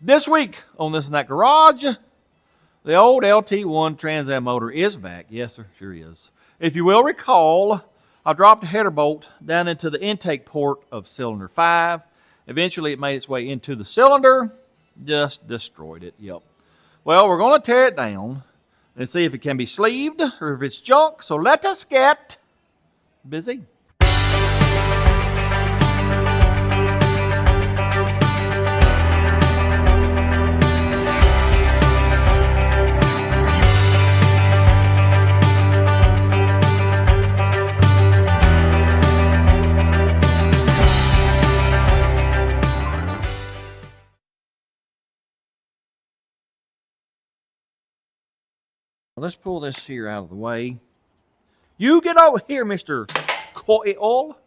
This week on This and That Garage, the old LT1 Trans Am motor is back. Yes, sir, sure is. If you will recall, I dropped a header bolt down into the intake port of cylinder 5. Eventually, it made its way into the cylinder. Just destroyed it, yep. Well, we're going to tear it down and see if it can be sleeved or if it's junk. So let us get busy. Let's pull this here out of the way. You get over here, Mr. Coil.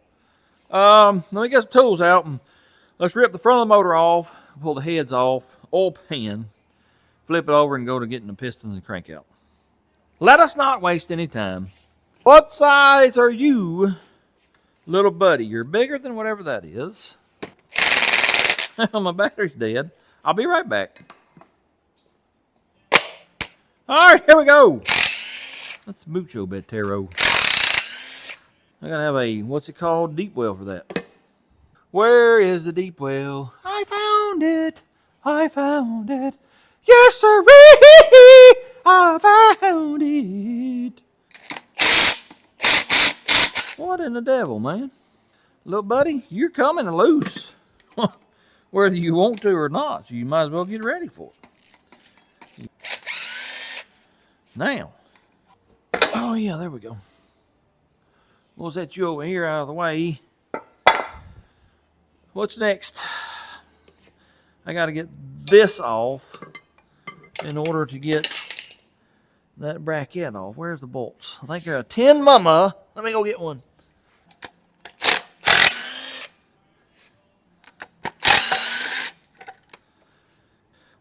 Let me get some tools out and let's rip the front of the motor off, pull the heads off, oil pan, flip it over and go to getting the pistons and crank out. Let us not waste any time. What size are you, little buddy? You're bigger than whatever that is. My battery's dead. I'll be right back. All right, here we go. That's mucho betero. I gotta have a, what's it called? Deep well for that. Where is the deep well? I found it. I found it. Yes, sir. I found it. What in the devil, man? Little buddy, you're coming loose. Whether you want to or not, so you might as well get ready for it. Now, oh yeah, there we go. We'll set you over here out of the way. What's next? I got to get this off in order to get that bracket off. Where's the bolts? I think they're a 10 mama. Let me go get one.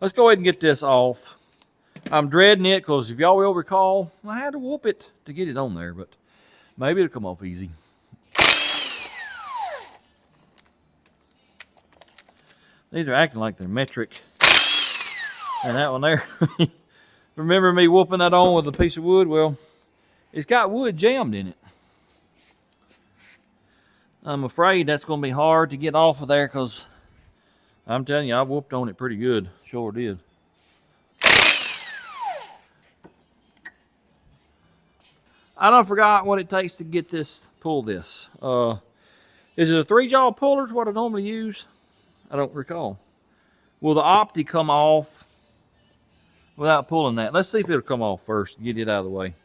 Let's go ahead and get this off. I'm dreading it because if y'all will recall, I had to whoop it to get it on there, but maybe it'll come off easy. These are acting like they're metric. And that one there, remember me whooping that on with a piece of wood? Well, it's got wood jammed in it. I'm afraid that's going to be hard to get off of there because I'm telling you, I whooped on it pretty good. Sure did. I done forgot what it takes to get this, pull this. Is it a 3-jaw puller is what I normally use? I don't recall. Will the opti come off without pulling that? Let's see if it'll come off first. Get it out of the way.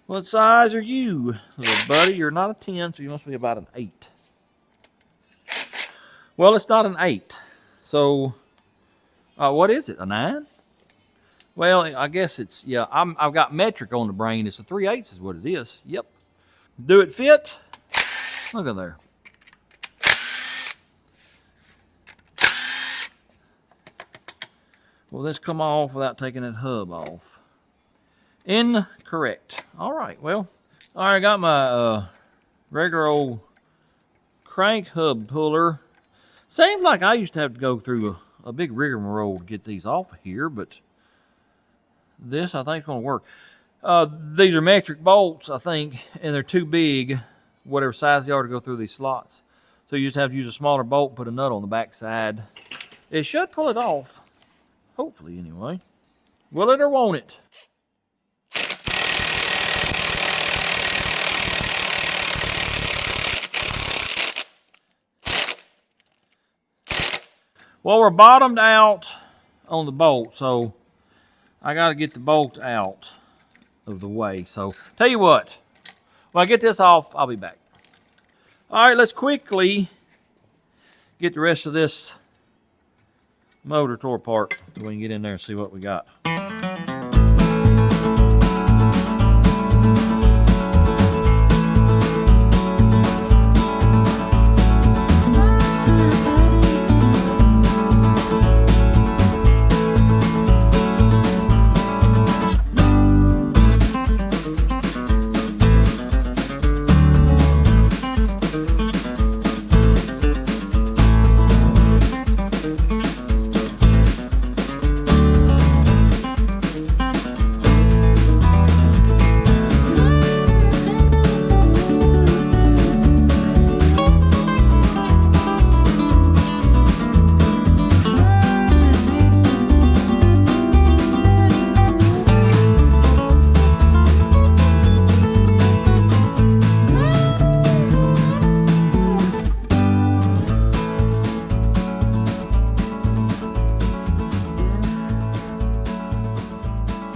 What size are you, little buddy? You're not a 10, so you must be about an 8. Well, it's not an 8. So, what is it, a 9? Well, I guess it's, yeah, I've got metric on the brain. It's a 3/8 is what it is. Yep. Do it fit? Look at there. Will this come off without taking that hub off? Incorrect. All right, well, all right, I got my regular old crank hub puller. Seems like I used to have to go through a big rigmarole to get these off of here, but this, I think, is going to work. These are metric bolts, I think, and they're too big, whatever size they are, to go through these slots. So you just have to use a smaller bolt, put a nut on the back side. It should pull it off. Hopefully, anyway. Will it or won't it? Well, we're bottomed out on the bolt, so I got to get the bolt out of the way. So, tell you what, when I get this off, I'll be back. All right, let's quickly get the rest of this motor tore apart so we can get in there and see what we got.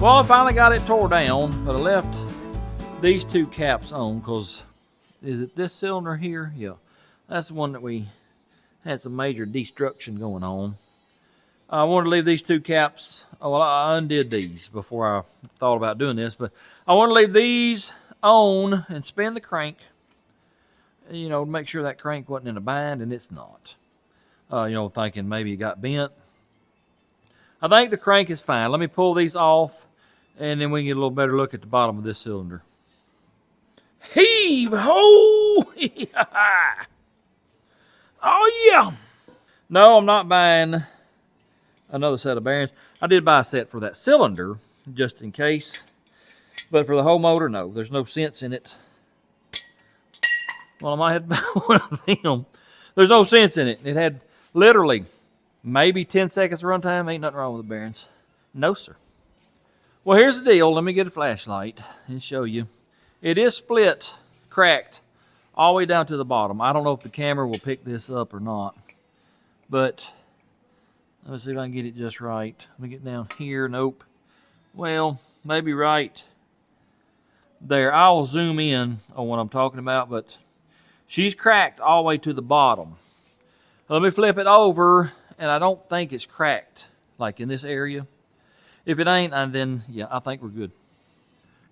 Well, I finally got it tore down, but I left these two caps on because, is it this cylinder here? Yeah, that's the one that we had some major destruction going on. I wanted to leave these two caps. Oh, well, I undid these before I thought about doing this, but I want to leave these on and spin the crank, you know, to make sure that crank wasn't in a bind, and it's not. You know, thinking maybe it got bent. I think the crank is fine. Let me pull these off, and then we can get a little better look at the bottom of this cylinder. Heave ho! Oh yeah! No, I'm not buying another set of bearings. I did buy a set for that cylinder, just in case. But for the whole motor, no. There's no sense in it. Well, I might have to buy one of them. There's no sense in it. It had literally maybe 10 seconds of runtime. Ain't nothing wrong with the bearings. No, sir. Well, here's the deal. Let me get a flashlight and show you. It is split, cracked, all the way down to the bottom. I don't know if the camera will pick this up or not. But let me see if I can get it just right. Let me get down here. Nope. Well, maybe right there. I'll zoom in on what I'm talking about, but she's cracked all the way to the bottom. Let me flip it over, and I don't think it's cracked, like in this area. If it ain't, then yeah, I think we're good.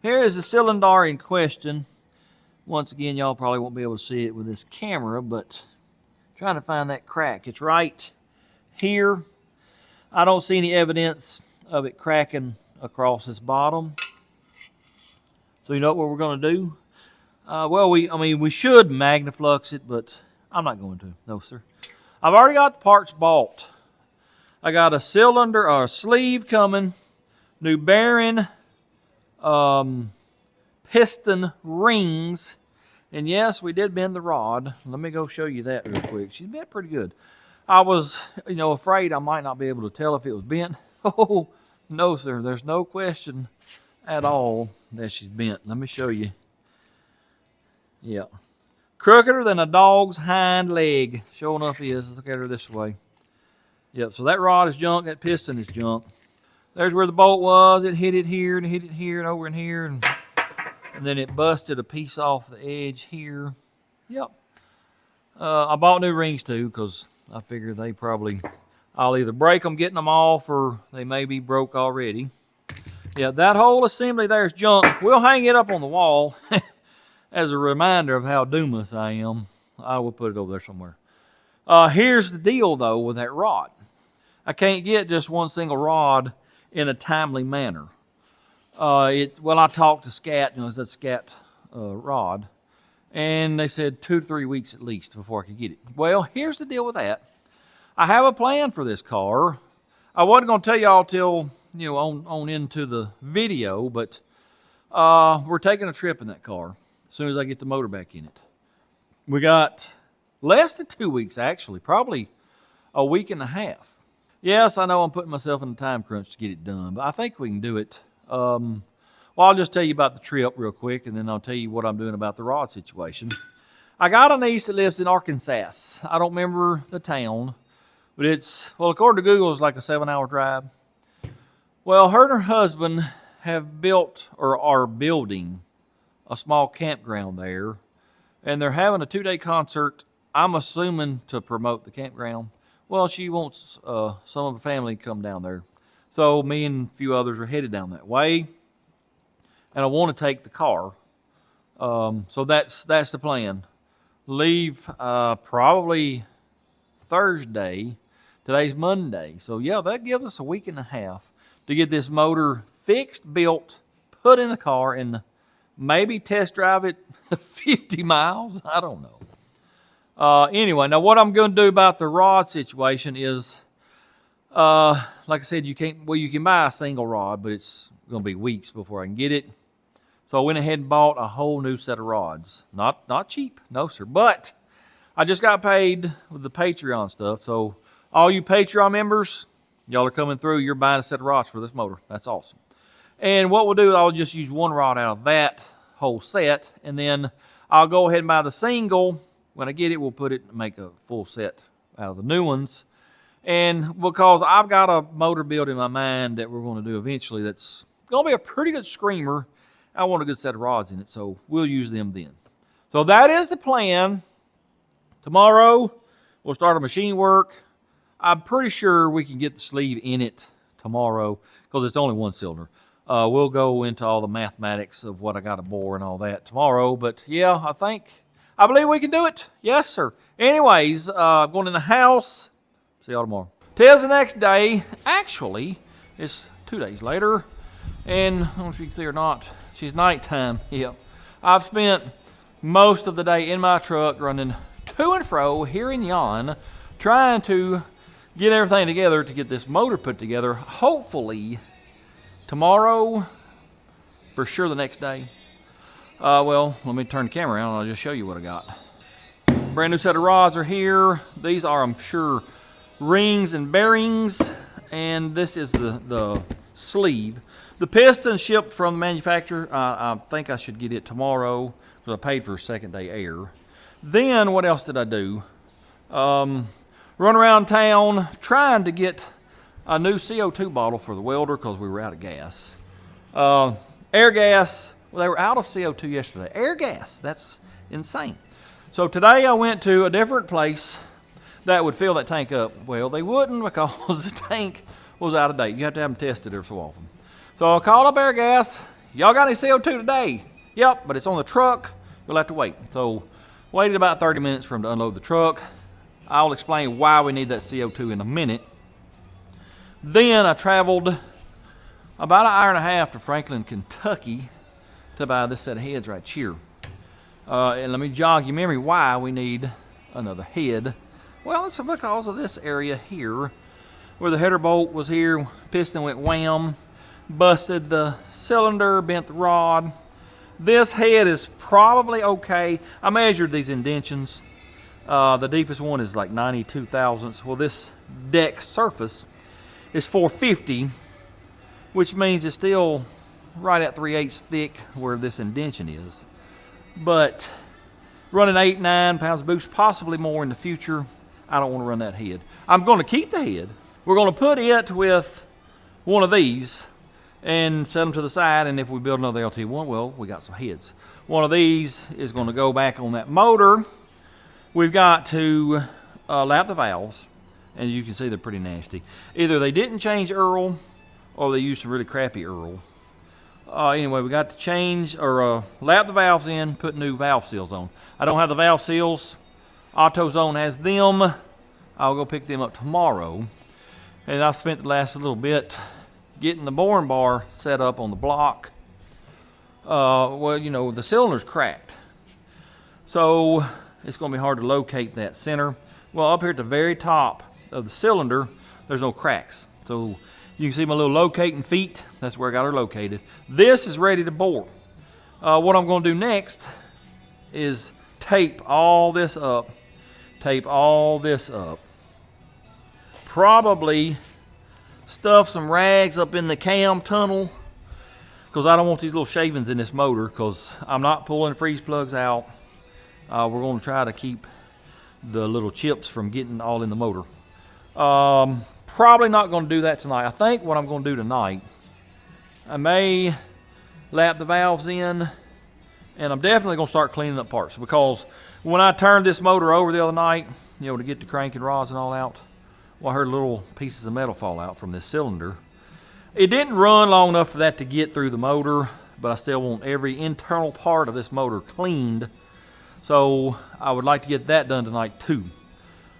Here is the cylinder in question. Once again, y'all probably won't be able to see it with this camera, but trying to find that crack. It's right here. I don't see any evidence of it cracking across this bottom. So you know what we're going to do? Well, we should magnaflux it, but I'm not going to. No, sir. I've already got the parts bought. I got a cylinder or a sleeve coming, new bearing, piston rings, and yes, we did bend the rod. Let me go show you that real quick. She's bent pretty good. I was, afraid I might not be able to tell if it was bent. Oh, no, sir. There's no question at all that she's bent. Let me show you. Yeah. Crookeder than a dog's hind leg. Sure enough is. Look at her this way. Yep, so that rod is junk. That piston is junk. There's where the bolt was. It hit it here and hit it here and over in here. And then it busted a piece off the edge here. Yep. I bought new rings too because I figure I'll either break them getting them off or they may be broke already. Yeah, that whole assembly there is junk. We'll hang it up on the wall as a reminder of how doomless I am. I will put it over there somewhere. Here's the deal though with that rod. I can't get just one single rod in a timely manner. I talked to Scat, it's a Scat rod, and they said 2 to 3 weeks at least before I could get it. Well, here's the deal with that. I have a plan for this car. I wasn't going to tell y'all till, on into the video, but we're taking a trip in that car as soon as I get the motor back in it. We got less than 2 weeks, actually, probably a week and a half. Yes, I know I'm putting myself in a time crunch to get it done, but I think we can do it. I'll just tell you about the trip real quick, and then I'll tell you what I'm doing about the rod situation. I got a niece that lives in Arkansas. I don't remember the town, but according to Google, it's like a 7-hour drive. Well, her and her husband have built or are building a small campground there, and they're having a 2-day concert, I'm assuming to promote the campground. Well, she wants some of the family to come down there. So me and a few others are headed down that way. And I want to take the car. So that's the plan. Leave probably Thursday. Today's Monday. So yeah, that gives us a week and a half to get this motor fixed, built, put in the car, and maybe test drive it 50 miles. I don't know. Anyway, now what I'm going to do about the rod situation is, like I said, you can buy a single rod, but it's going to be weeks before I can get it. So I went ahead and bought a whole new set of rods. Not cheap, no sir, but I just got paid with the Patreon stuff. So all you Patreon members, y'all are coming through, you're buying a set of rods for this motor. That's awesome. And what we'll do, I'll just use one rod out of that whole set, and then I'll go ahead and buy the single. When I get it, we'll put it and make a full set out of the new ones. And because I've got a motor built in my mind that we're going to do eventually that's going to be a pretty good screamer. I want a good set of rods in it, so we'll use them then. So that is the plan. Tomorrow, we'll start our machine work. I'm pretty sure we can get the sleeve in it tomorrow because it's only one cylinder. We'll go into all the mathematics of what I got to bore and all that tomorrow. But yeah, I believe we can do it. Yes, sir. Anyways, going in the house. See y'all tomorrow. Today's the next day. Actually, it's 2 days later. And I don't know if you can see or not. She's nighttime. Yep. I've spent most of the day in my truck running to and fro here and yon, trying to get everything together to get this motor put together. Hopefully tomorrow, for sure the next day. Well, let me turn the camera around and I'll just show you what I got. Brand new set of rods are here. These are, I'm sure, rings and bearings. And this is the sleeve. The piston shipped from the manufacturer. I think I should get it tomorrow because I paid for a second day air. Then what else did I do? Run around town trying to get a new CO2 bottle for the welder because we were out of gas. Air gas, well, they were out of CO2 yesterday. Air gas, that's insane. So today I went to a different place that would fill that tank up. Well, they wouldn't because the tank was out of date. You have to have them tested every so often. So I called up Air Gas. Y'all got any CO2 today? Yep, but it's on the truck. You'll have to wait. So waited about 30 minutes for them to unload the truck. I'll explain why we need that CO2 in a minute. Then I traveled about an hour and a half to Franklin, Kentucky to buy this set of heads right here. And let me jog your memory why we need another head. Well, it's because of this area here where the header bolt was here, piston went wham, busted the cylinder, bent the rod. This head is probably okay. I measured these indentions. The deepest one is like 92 thousandths. Well, this deck surface is 450, which means it's still right at 3/8 thick where this indention is. But running 8-9 pounds boost, possibly more in the future, I don't want to run that head. I'm going to keep the head. We're going to put it with one of these and set them to the side, and if we build another LT1, well, we got some heads. One of these is going to go back on that motor. We've got to lap the valves, and you can see they're pretty nasty. Either they didn't change Earl, or they used some really crappy Earl. Anyway, we got to change, or lap the valves in, put new valve seals on. I don't have the valve seals. AutoZone has them. I'll go pick them up tomorrow. And I've spent the last little bit getting the boring bar set up on the block. Well, you know, the cylinder's cracked. So it's going to be hard to locate that center. Well, up here at the very top of the cylinder, there's no cracks. So you can see my little locating feet. That's where I got her located. This is ready to bore. What I'm going to do next is tape all this up. Tape all this up. Probably stuff some rags up in the cam tunnel because I don't want these little shavings in this motor because I'm not pulling freeze plugs out. We're going to try to keep the little chips from getting all in the motor. Probably not going to do that tonight. I think what I'm going to do tonight, I may lap the valves in, and I'm definitely going to start cleaning up parts because when I turned this motor over the other night, you know, to get the crank and rods and all out, well, I heard little pieces of metal fall out from this cylinder. It didn't run long enough for that to get through the motor, but I still want every internal part of this motor cleaned. So I would like to get that done tonight too.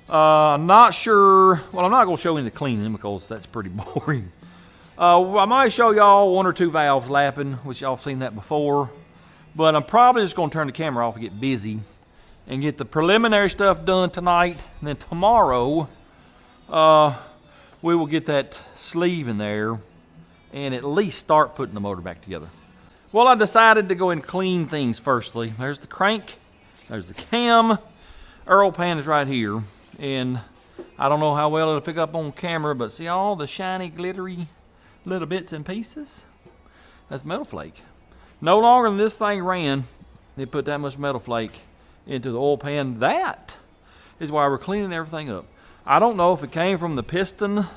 I'm not sure, well, I'm not going to show any of the cleaning because that's pretty boring. I might show y'all 1 or 2 valves lapping, which y'all have seen that before. But I'm probably just going to turn the camera off and get busy and get the preliminary stuff done tonight. And then tomorrow, we will get that sleeve in there and at least start putting the motor back together. Well, I decided to go and clean things firstly. There's the crank, there's the cam. Earl pan is right here. And I don't know how well it'll pick up on camera, but see all the shiny, glittery little bits and pieces? That's metal flake. No longer than this thing ran, they put that much metal flake into the oil pan. That is why we're cleaning everything up. I don't know if it came from the piston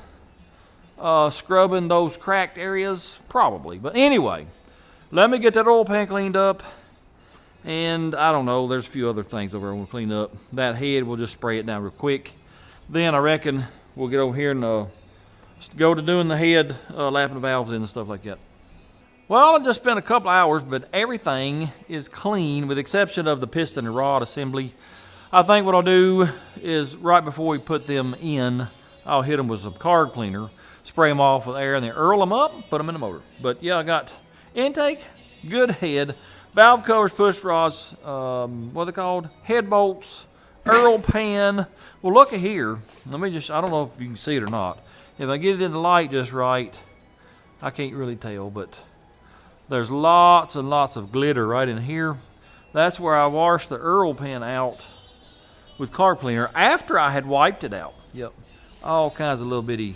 scrubbing those cracked areas? Probably. But anyway, let me get that oil pan cleaned up. And I don't know, there's a few other things over there we'll clean up. That head, we'll just spray it down real quick. Then I reckon we'll get over here and go to doing the head, lapping the valves in and stuff like that. Well, I just spent a couple hours, but everything is clean with the exception of the piston and rod assembly. I think what I'll do is right before we put them in, I'll hit them with some card cleaner, spray them off with air, and then earl them up, put them in the motor. But yeah, I got intake, good head, valve covers, push rods, what are they called? Head bolts, earl pan. Well, look at here. Let me just, I don't know if you can see it or not. If I get it in the light just right, I can't really tell, but there's lots and lots of glitter right in here. That's where I washed the earl pan out with card cleaner after I had wiped it out. Yep. All kinds of little bitty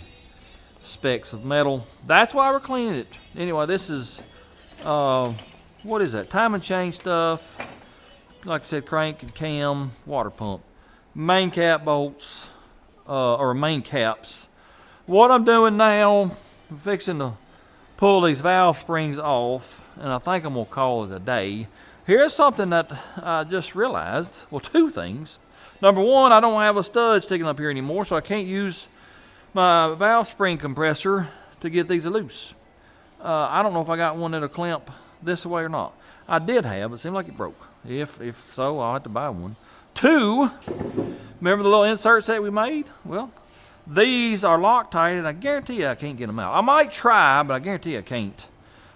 specks of metal. That's why we're cleaning it. Anyway, this is, what is that? Time and chain stuff. Like I said, crank and cam, water pump. Main cap bolts, or main caps. What I'm doing now, I'm fixing to pull these valve springs off, and I think I'm going to call it a day. Here's something that I just realized. Well, two things. Number one, I don't have a stud sticking up here anymore, so I can't use my valve spring compressor to get these loose. I don't know if I got one that'll clamp this way or not. I did have, it seemed like it broke. If so, I'll have to buy one. Two, remember the little insert set we made? Well, these are Loctite, and I guarantee you I can't get them out. I might try, but I guarantee I can't.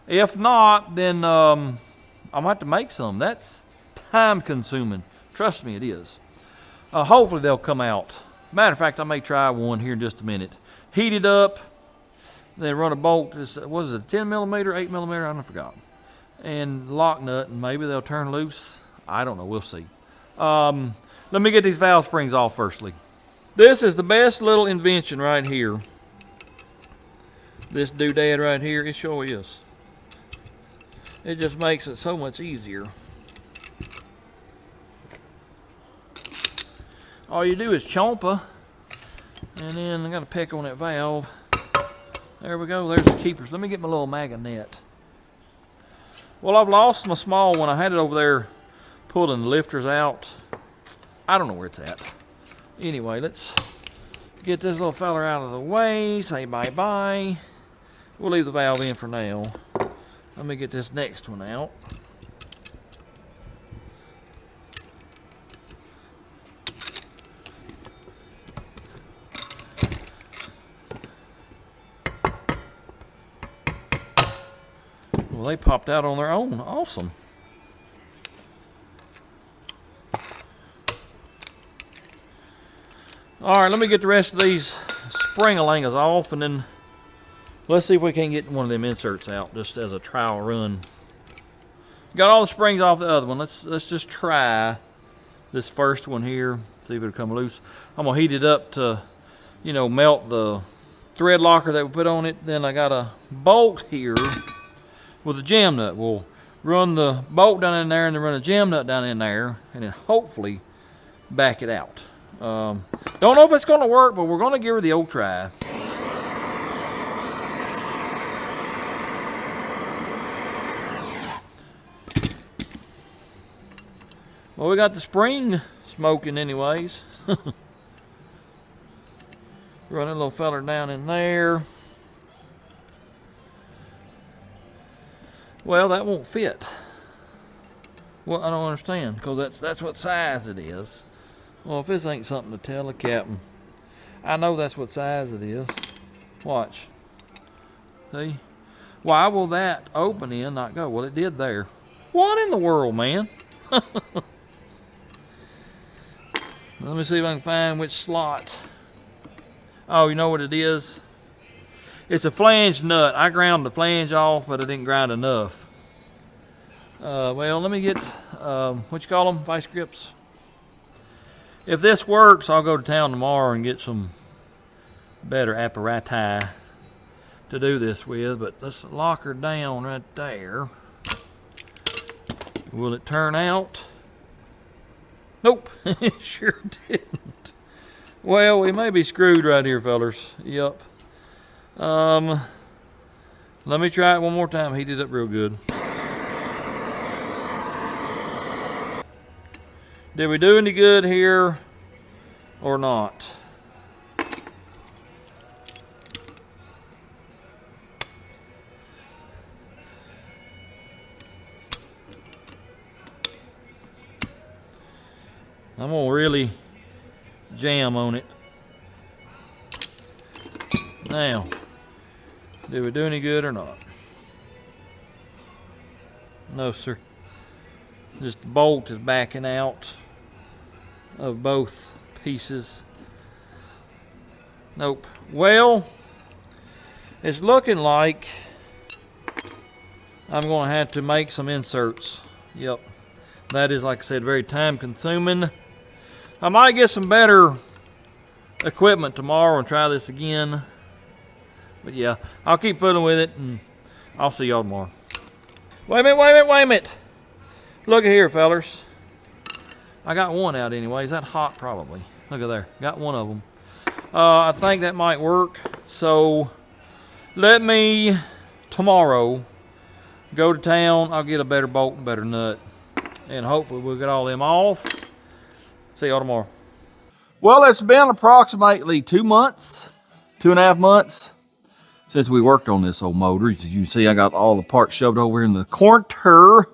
If not, then I'm going to have to make some. That's time consuming. Trust me, it is. Hopefully they'll come out. Matter of fact, I may try one here in just a minute. Heat it up, then run a bolt. Was it a 10 millimeter, 8 millimeter? I forgot. And lock nut, and maybe they'll turn loose. I don't know. We'll see. Let me get these valve springs off firstly. This is the best little invention right here. This doodad right here, it sure is. It just makes it so much easier. All you do is chompa, and then I got to peck on that valve. There we go, there's the keepers. Let me get my little magnet. Well, I've lost my small one. I had it over there pulling the lifters out. I don't know where it's at. Anyway, let's get this little feller out of the way, say bye-bye. We'll leave the valve in for now. Let me get this next one out. Well, they popped out on their own. Awesome. All right, let me get the rest of these spring-a-langas off, and then let's see if we can get one of them inserts out just as a trial run. Got all the springs off the other one. Let's just try this first one here. See if it'll come loose. I'm gonna heat it up to, you know, melt the thread locker that we put on it. Then I got a bolt here with a jam nut. We'll run the bolt down in there and then run a jam nut down in there, and then hopefully back it out. Don't know if it's going to work, but we're going to give her the old try. Well, we got the spring smoking anyways. Run a little feller down in there. Well, that won't fit. Well, I don't understand, because that's what size it is. Well, if this ain't something to tell the captain, I know that's what size it is. Watch. See? Why will that open in not go? Well, it did there. What in the world, man? Let me see if I can find which slot. Oh, you know what it is? It's a flange nut. I ground the flange off, but I didn't grind enough. Well, let me get, what you call them? Vice grips. If this works, I'll go to town tomorrow and get some better apparatus to do this with. But let's lock her down right there. Will it turn out? Nope, it sure didn't. Well, we may be screwed right here, fellers. Yep. Let me try it one more time. Heat it up real good. Did we do any good here or not? I'm gonna really jam on it. Now, did we do any good or not? No, sir. Just the bolt is backing out of both pieces. Nope. Well, it's looking like I'm gonna have to make some inserts. Yep. That is, like I said, very time consuming. I might get some better equipment tomorrow and try this again. But yeah, I'll keep fiddling with it and I'll see y'all tomorrow. Wait a minute, wait a minute, wait a minute. Look at here, fellers. I got one out anyway. Is that hot? Probably. Look at there. Got one of them. I think that might work. So let me tomorrow go to town. I'll get a better bolt and better nut. And hopefully we'll get all them off. See y'all tomorrow. Well, it's been approximately 2 months, 2.5 months since we worked on this old motor. As you can see, I got all the parts shoved over in the corner.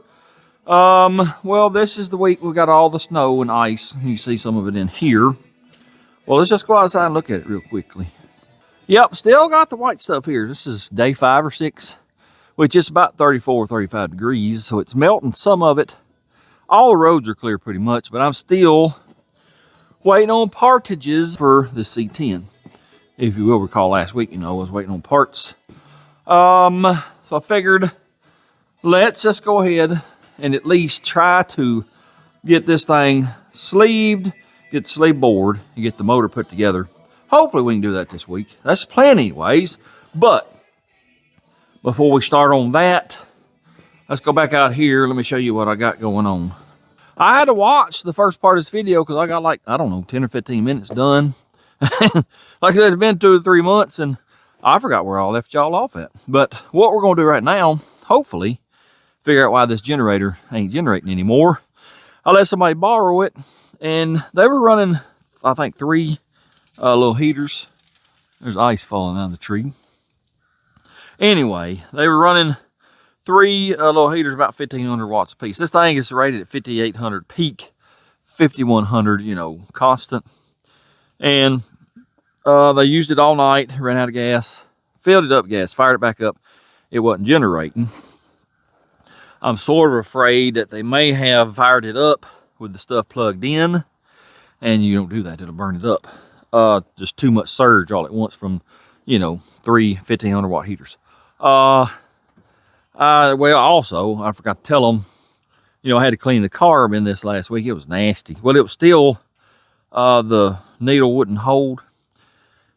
Well, this is the week we got all the snow and ice. You can see some of it in here. Well, let's just go outside and look at it real quickly. Yep, still got the white stuff here. This is day 5 or 6, which is about 34, 35 degrees. So it's melting some of it. All the roads are clear pretty much, but I'm still waiting on partages for the C10. If you will recall last week, I was waiting on parts. So I figured let's just go ahead and at least try to get this thing sleeved, get the sleeve board, and get the motor put together. Hopefully we can do that this week. That's the plan anyways. But before we start on that, let's go back out here. Let me show you what I got going on. I had to watch the first part of this video because I got like, I don't know, 10 or 15 minutes done. Like I said, it's been 2 or 3 months and I forgot where I left y'all off at. But what we're going to do right now, hopefully, figure out why this generator ain't generating anymore. I let somebody borrow it and they were running, I think, 3 little heaters. There's ice falling out of the tree. Anyway, they were running 3 little heaters, about 1,500 watts a piece. This thing is rated at 5,800 peak, 5,100, constant. And they used it all night, ran out of gas, filled it up gas, fired it back up. It wasn't generating. I'm sort of afraid that they may have fired it up with the stuff plugged in, and you don't do that, it'll burn it up. Just too much surge all at once from, 3 1,500 watt heaters. Well, also, I forgot to tell them, I had to clean the carb in this last week. It was nasty. Well, it was still, the needle wouldn't hold.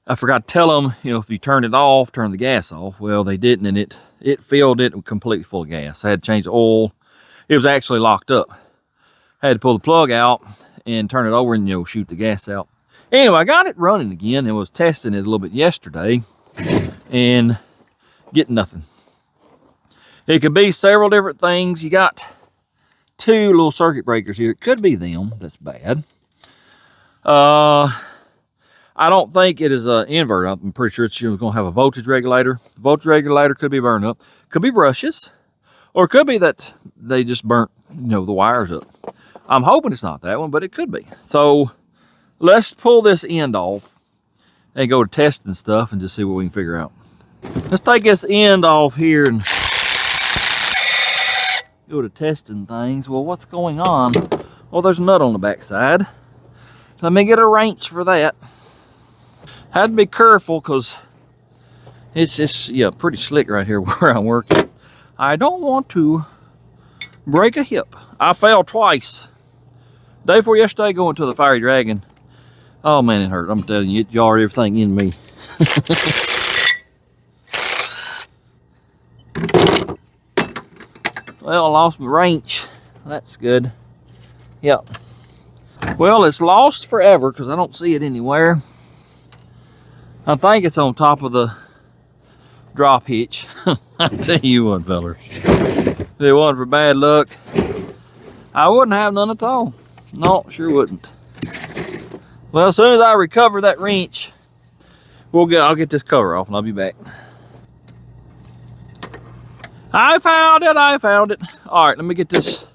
I forgot to tell them, if you turn it off, turn the gas off. Well, they didn't, and it filled it completely full of gas. I had to change the oil. It was actually locked up. I had to pull the plug out and turn it over and, shoot the gas out. Anyway, I got it running again and was testing it a little bit yesterday and getting nothing. It could be several different things. You got 2 little circuit breakers here. It could be them. That's bad. I don't think it is an inverter. I'm pretty sure it's going to have a voltage regulator. The voltage regulator could be burned up. Could be brushes. Or it could be that they just burnt, the wires up. I'm hoping it's not that one, but it could be. So let's pull this end off and go to testing stuff and just see what we can figure out. Let's take this end off here and go to testing things. Well, what's going on? Well, there's a nut on the back side. Let me get a wrench for that. Had to be careful because it's just, pretty slick right here where I'm working. I don't want to break a hip. I fell twice. Day before yesterday, going to the Fiery Dragon. Oh man, it hurt. I'm telling you, it jarred everything in me. Well, I lost my wrench. That's good. Yep. Well, it's lost forever because I don't see it anywhere. I think it's on top of the drop hitch. I tell you what, fellers, if it wasn't for bad luck, I wouldn't have none at all. No, sure wouldn't. Well, as soon as I recover that wrench, I'll get this cover off and I'll be back. I found it, I found it. All right, let me get this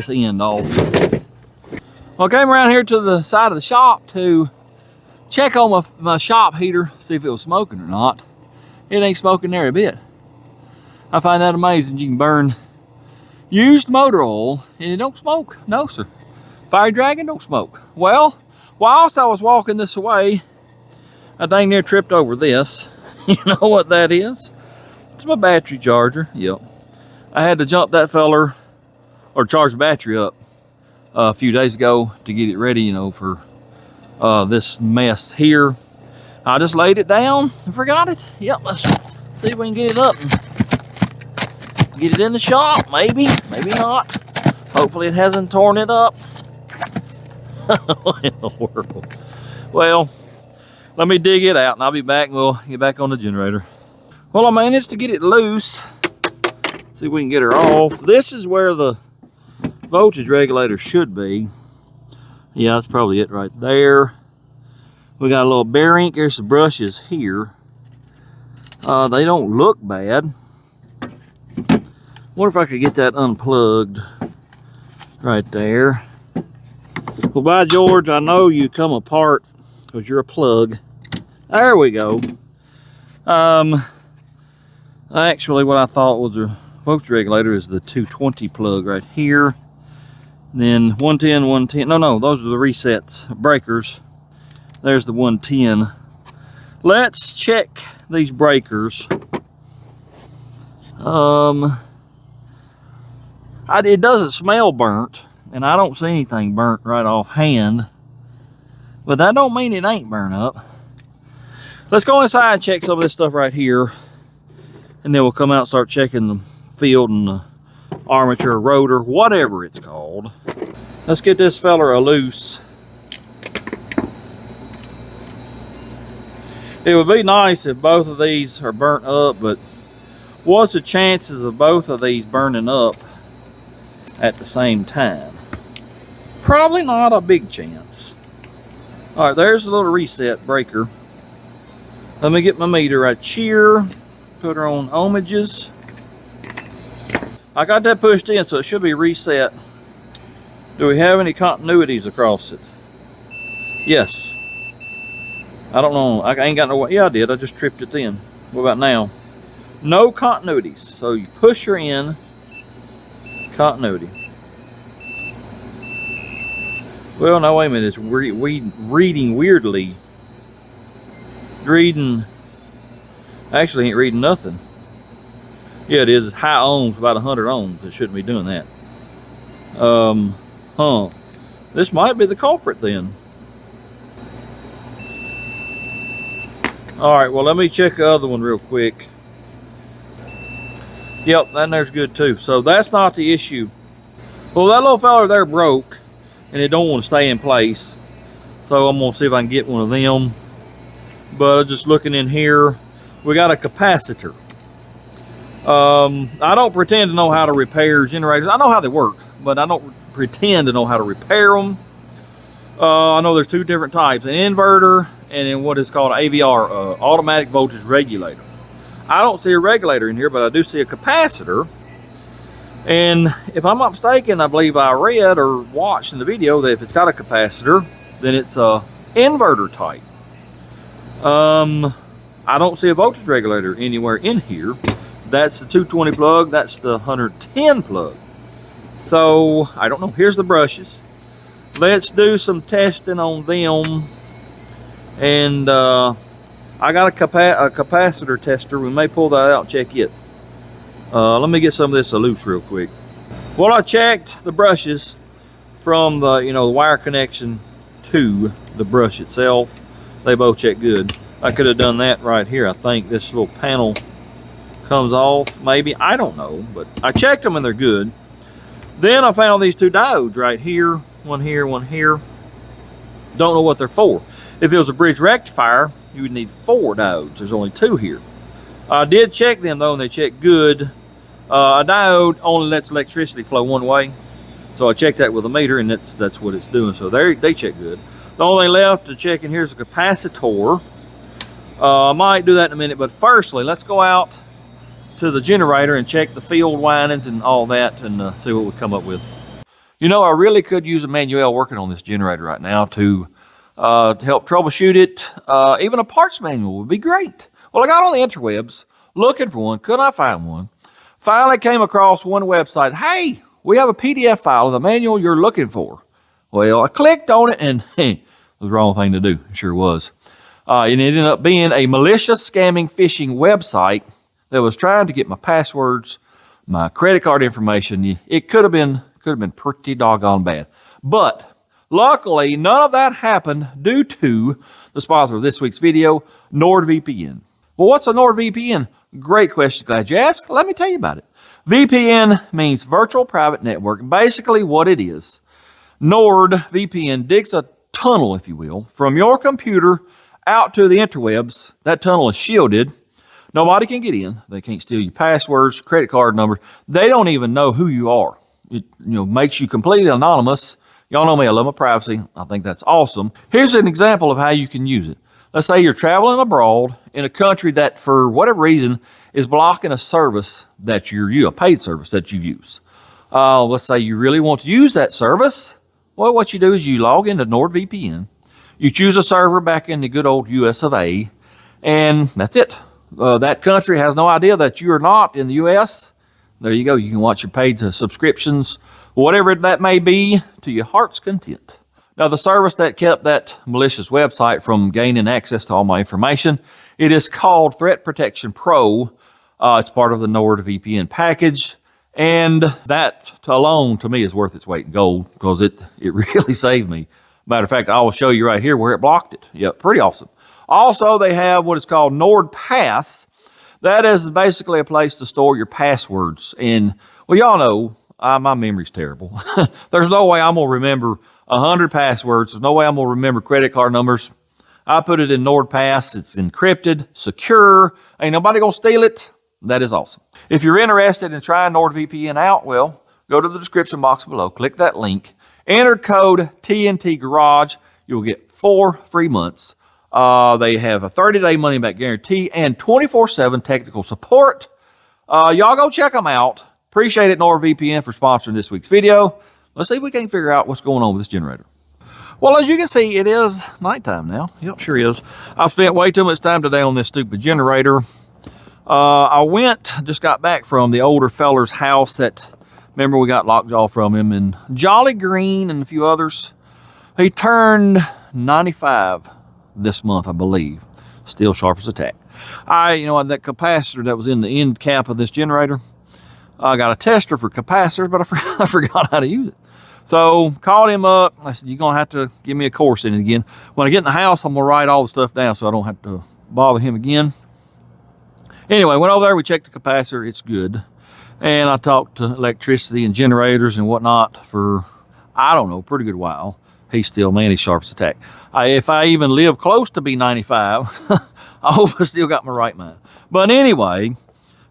end off. Well, I came around here to the side of the shop to check on my shop heater, see if it was smoking or not. It ain't smoking there a bit. I find that amazing. You can burn used motor oil and it don't smoke. No, sir. Fire Dragon don't smoke. Well, whilst I was walking this way, I dang near tripped over this. You know what that is? It's my battery charger. Yep. I had to jump that feller, or charge the battery up a few days ago to get it ready, you know, for this mess here. I just laid it down and forgot it. Yep, let's see if we can get it up and get it in the shop. Maybe, maybe not. Hopefully it hasn't torn it up. What in the world? Well, let me dig it out and I'll be back and we'll get back on the generator. Well, I managed to get it loose. See if we can get her off. This is where the voltage regulator should be. Yeah, that's probably it right there. We got a little bear ink. There's some brushes here. They don't look bad. Wonder if I could get that unplugged right there. Well, by George, I know you come apart because you're a plug. There we go. Actually, what I thought was a voltage regulator is the 220 plug right here. And then 110, 110. No, those are the resets, breakers. There's the 110. Let's check these breakers. It doesn't smell burnt, and I don't see anything burnt right offhand. But that don't mean it ain't burnt up. Let's go inside and check some of this stuff right here. And then we'll come out and start checking the field and the armature, rotor, whatever it's called. Let's get this feller a loose. It would be nice if both of these are burnt up, but what's the chances of both of these burning up at the same time? Probably not a big chance. All right, there's a little reset breaker. Let me get my meter right here. Put her on ohmages. I got that pushed in, so it should be reset. Do we have any continuities across it? Yes. I don't know. I ain't got no way. Yeah, I did. I just tripped it in. What about now? No continuities. So you push her in. Continuity. Well, no, wait a minute. It's reading weirdly. Reading. Actually, ain't reading nothing. Yeah, it is. It's high ohms, about 100 ohms. It shouldn't be doing that. This might be the culprit then. All right, well, let me check the other one real quick. Yep, that there's good too. So that's not the issue. Well, that little fella there broke, and it don't want to stay in place. So I'm gonna see if I can get one of them. But just looking in here, we got a capacitor. I don't pretend to know how to repair generators. I know how they work, but I don't pretend to know how to repair them. I know there's two different types, an inverter and then what is called AVR, automatic voltage regulator. I don't see a regulator in here, but I do see a capacitor. And if I'm not mistaken, I believe I read or watched in the video that if it's got a capacitor, then it's a inverter type. I don't see a voltage regulator anywhere in here. That's the 220 plug, that's the 110 plug. So, I don't know. Here's the brushes. Let's do some testing on them. And I got a capacitor tester. We may pull that out and check it. Let me get some of this loose real quick. Well, I checked the brushes from the, the wire connection to the brush itself. They both check good. I could have done that right here. I think this little panel comes off, maybe. I don't know, but I checked them and they're good. Then I found these two diodes right here, one here, one here. Don't know what they're for. If it was a bridge rectifier, you would need 4 diodes. There's only 2 here. I did check them though, and they checked good. A diode only lets electricity flow one way. So I checked that with a meter, and that's what it's doing. So they check good. The only thing left to check in here is a capacitor. I might do that in a minute, but firstly, let's go out to the generator and check the field windings and all that, and see what we come up with. You know, I really could use a manual working on this generator right now to help troubleshoot it. Even a parts manual would be great. Well, I got on the interwebs looking for one. Could not find one. Finally came across one website. Hey, we have a PDF file of the manual you're looking for. Well, I clicked on it, and it was the wrong thing to do. It sure was. It ended up being a malicious scamming phishing website that was trying to get my passwords, my credit card information. It could have been pretty doggone bad. But luckily, none of that happened due to the sponsor of this week's video, NordVPN. Well, what's a NordVPN? Great question, glad you asked. Let me tell you about it. VPN means virtual private network. Basically what it is, NordVPN digs a tunnel, if you will, from your computer out to the interwebs. That tunnel is shielded. Nobody can get in. They can't steal your passwords, credit card number. They don't even know who you are. It makes you completely anonymous. Y'all know me, I love my privacy. I think that's awesome. Here's an example of how you can use it. Let's say you're traveling abroad in a country that, for whatever reason, is blocking a service that a paid service that you use. Let's say you really want to use that service. Well, what you do is you log into NordVPN. You choose a server back in the good old US of A, and that's it. That country has no idea that you are not in the US. There you go. You can watch your paid subscriptions, whatever that may be, to your heart's content. Now, the service that kept that malicious website from gaining access to all my information, it is called Threat Protection Pro. It's part of the NordVPN package, and that alone, to me, is worth its weight in gold because it really saved me. Matter of fact, I will show you right here where it blocked it. Yep, pretty awesome. Also, they have what is called NordPass. That is basically a place to store your passwords. And, well, y'all know, my memory's terrible. There's no way I'm going to remember 100 passwords. There's no way I'm going to remember credit card numbers. I put it in NordPass. It's encrypted, secure. Ain't nobody going to steal it. That is awesome. If you're interested in trying NordVPN out, well, go to the description box below. Click that link. Enter code TNT Garage. You'll get 4 free months. They have a 30-day money-back guarantee and 24/7 technical support. Y'all go check them out. Appreciate it, NordVPN, for sponsoring this week's video. Let's see if we can figure out what's going on with this generator. Well, as you can see, it is nighttime now. Yep, sure is. I've spent way too much time today on this stupid generator. Just got back from the older feller's house that, remember, we got lockjaw from him, and Jolly Green and a few others. He turned 95 this month, I believe. Still sharp as a tack. That capacitor that was in the end cap of this generator, I got a tester for capacitors, but I forgot how to use it. So called him up. I said, you're going to have to give me a course in it again. When I get in the house, I'm going to write all the stuff down so I don't have to bother him again. Anyway, went over there. We checked the capacitor. It's good. And I talked to electricity and generators and whatnot for, I don't know, a pretty good while. He's sharp as a tack. If I even live close to be 95, I hope I still got my right mind. But anyway,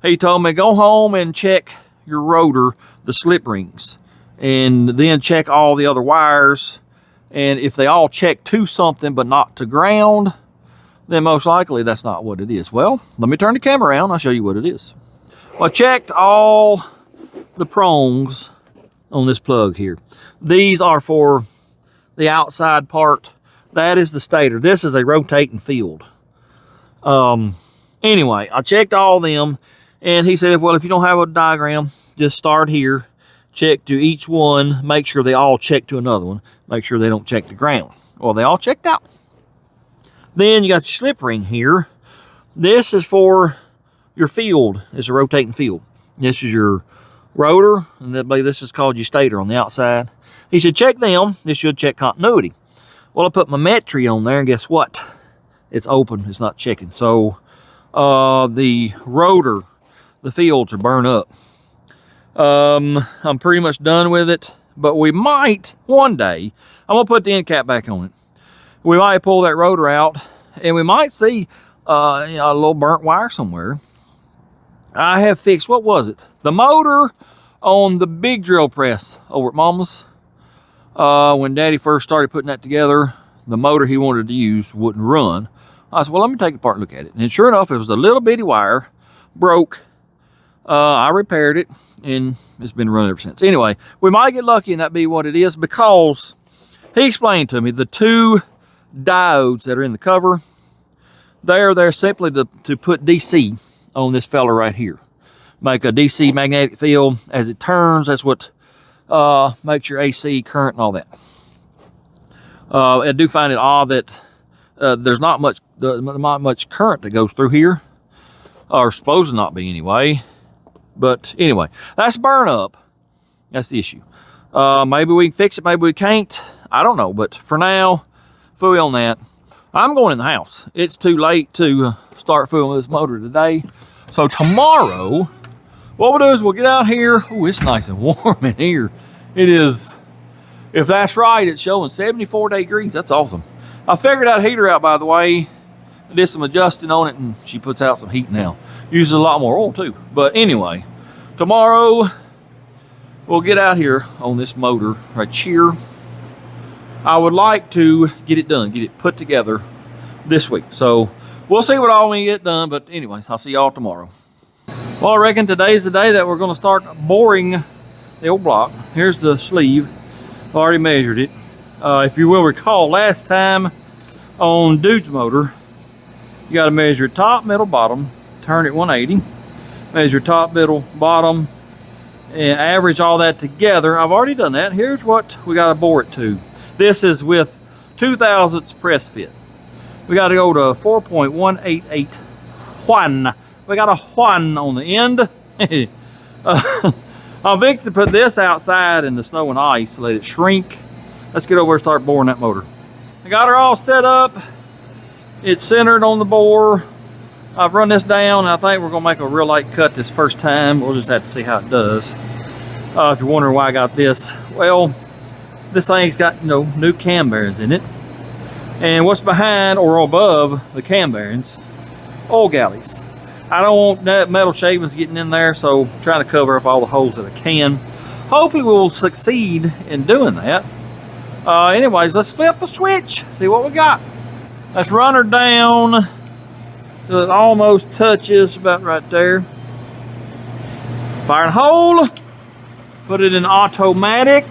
he told me, go home and check your rotor, the slip rings, and then check all the other wires. And if they all check to something but not to ground, then most likely that's not what it is. Well, let me turn the camera around. I'll show you what it is. Well, I checked all the prongs on this plug here. These are for the outside part. That is the stator. This is a rotating field. Anyway, I checked all them, and he said, well, if you don't have a diagram, just start here, check to each one, make sure they all check to another one, make sure they don't check the ground. Well, they all checked out. Then you got your slip ring here. This is for your field. It's a rotating field. This is your rotor, and this is called your stator on the outside. He said, check them. This should check continuity. Well, I put my Metri on there, and guess what? It's open. It's not checking. So the rotor, the fields are burned up. I'm pretty much done with it, but we might one day, I'm going to put the end cap back on it. We might pull that rotor out and we might see a little burnt wire somewhere. I have fixed, what was it? The motor on the big drill press over at Mama's. When Daddy first started putting that together, the motor he wanted to use wouldn't run. I said, well, let me take it apart and look at it. And sure enough, it was a little bitty wire, broke. I repaired it, and it's been running ever since. Anyway, we might get lucky and that be what it is, because he explained to me the two diodes that are in the cover, they're there simply to put DC on this fella right here. Make a DC magnetic field as it turns. That's what makes your AC current and all that. I do find it odd that there's not much current that goes through here, or supposed to not be anyway. But anyway, that's burn up. That's the issue. Maybe we can fix it, maybe we can't. I don't know, but for now, fooey on that. I'm going in the house. It's too late to start fooling with this motor today. So tomorrow, what we'll do is we'll get out here. Oh, it's nice and warm in here. It is, if that's right, it's showing 74 degrees. That's awesome. I figured that heater out, by the way. I did some adjusting on it, and she puts out some heat now. Uses a lot more oil too. But anyway, tomorrow we'll get out here on this motor right here. I would like to get it done, get it put together this week. So we'll see what all we get done. But anyways, I'll see y'all tomorrow. Well, I reckon today's the day that we're going to start boring the old block. Here's the sleeve. I've already measured it. If you will recall, last time on Dude's motor, you got to measure top, middle, bottom, turn it 180, measure top, middle, bottom, and average all that together. I've already done that. Here's what we got to bore it to. This is with 2/1000 press fit. We got to go to 4.188 Juan. We got a Juan on the end. I'm fixing to put this outside in the snow and ice, let it shrink. Let's get over and start boring that motor. I got her all set up. It's centered on the bore. I've run this down, and I think we're gonna make a real light cut this first time. We'll just have to see how it does. If you're wondering why I got this, well, this thing's got, you know, new cam bearings in it. And what's behind or above the cam bearings? Oil galleys. I don't want that metal shavings getting in there, so I'm trying to cover up all the holes that I can. Hopefully we will succeed in doing that. Anyways, let's flip a switch, see what we got. Let's run her down till it almost touches about right there. Fire and hold. Put it in automatic.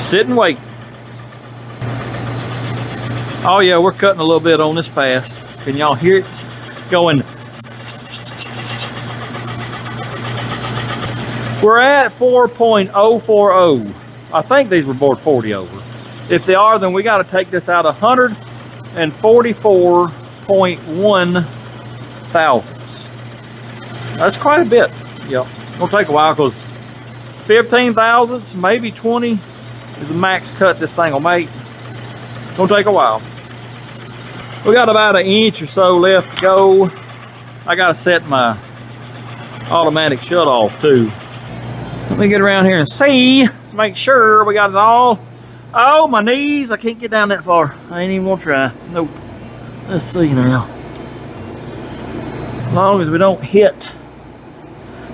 Sit and wait. Oh yeah, we're cutting a little bit on this pass. Can y'all hear it going? We're at 4.040. I think these were bored 40 over. If they are, then we got to take this out 144.1 thousandths. That's quite a bit. Yep. It'll take a while because 15 thousandths, maybe 20 is the max cut this thing will make. It'll take a while. We got about an inch or so left to go. I got to set my automatic shut off too. Let me get around here and see. Let's make sure we got it all. Oh, my knees. I can't get down that far. I ain't even gonna try. Nope. Let's see now. As long as we don't hit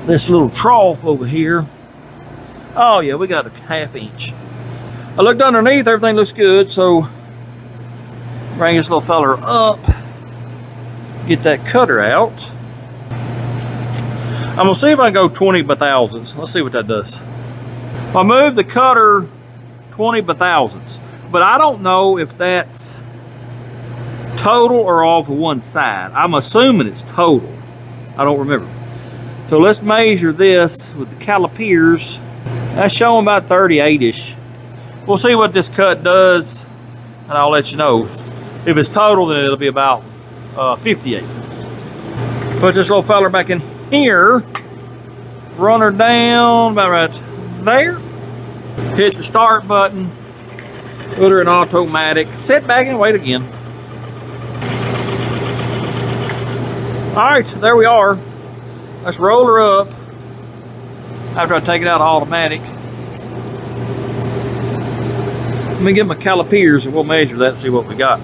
this little trough over here. Oh yeah, we got a ½ inch. I looked underneath, everything looks good, so bring this little feller up. Get that cutter out. I'm gonna see if I can go 20 by thousandths. Let's see what that does. I moved the cutter 20 by thousandths, but I don't know if that's total or off of one side. I'm assuming it's total. I don't remember. So let's measure this with the calipers. That's showing about 38-ish. We'll see what this cut does, and I'll let you know. If it's total, then it'll be about 58. Put this little feller back in here. Run her down about right there. Hit the start button. Put her in automatic. Sit back and wait again. Alright, there we are. Let's roll her up after I take it out of automatic. Let me get my calipers and we'll measure that and see what we got.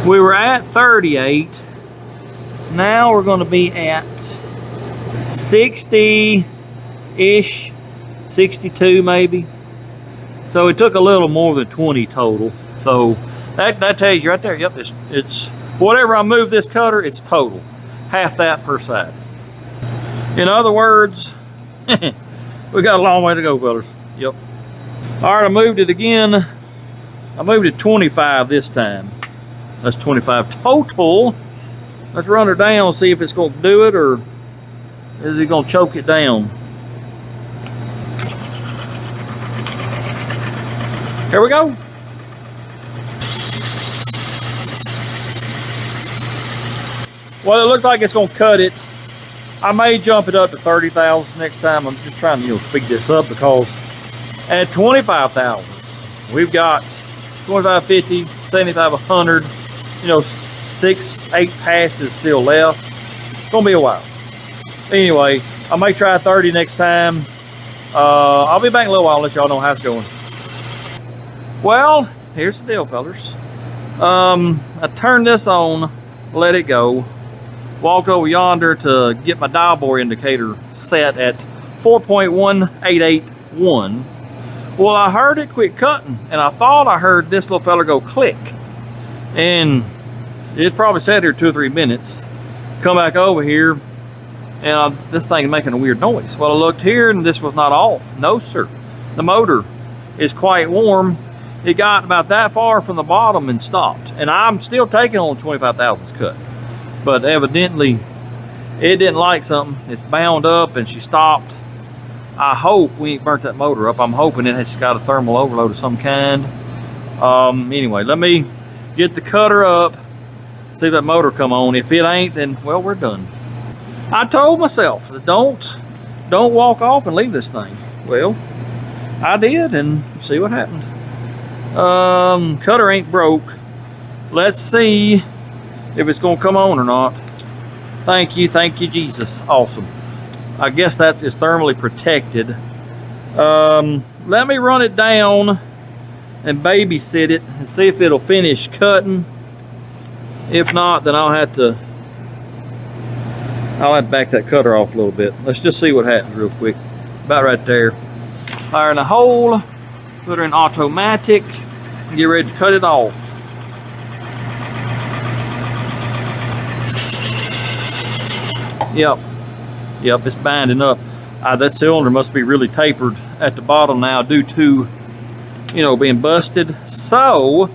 We were at 38. Now we're going to be at 60-ish, 62 maybe. So it took a little more than 20 total. So that tells you right there, yep, it's whatever I move this cutter, it's total. Half that per side. In other words, we got a long way to go, fellas. Yep. All right, I moved it again. I moved it 25 this time. That's 25 total. Let's run her down, see if it's going to do it, or is it going to choke it down? Here we go. Well, it looks like it's going to cut it. I may jump it up to 30,000 next time. I'm just trying to, speed this up because at 25,000, we've got 2550, 75, 100, 6-8 passes still left. It's gonna be a while. Anyway, I may try 30 next time. I'll be back in a little while and let y'all know how it's going. Well, here's the deal, fellas. I turned this on, let it go, walked over yonder to get my dial bore indicator set at 4.1881. Well, I heard it quit cutting, and I thought I heard this little fella go click. And it probably sat here 2 or 3 minutes. Come back over here, and this thing is making a weird noise. Well, I looked here, and this was not off. No, sir. The motor is quite warm. It got about that far from the bottom and stopped. And I'm still taking on 25,000's cut. But evidently, it didn't like something. It's bound up, and she stopped. I hope we ain't burnt that motor up. I'm hoping it has got a thermal overload of some kind. Anyway, let me get the cutter up, see if that motor come on. If it ain't, then, well, we're done. I told myself that don't walk off and leave this thing. Well, I did, and see what happened. Cutter ain't broke. Let's see if it's gonna come on or not. Thank you, Jesus. Awesome. I guess that is thermally protected. Let me run it down and babysit it and see if it'll finish cutting. If not, then I'll have to back that cutter off a little bit. Let's just see what happens real quick. About right there. Fire in the hole, put her in automatic, and get ready to cut it off. Yep, it's binding up. That cylinder must be really tapered at the bottom now due to, being busted. So,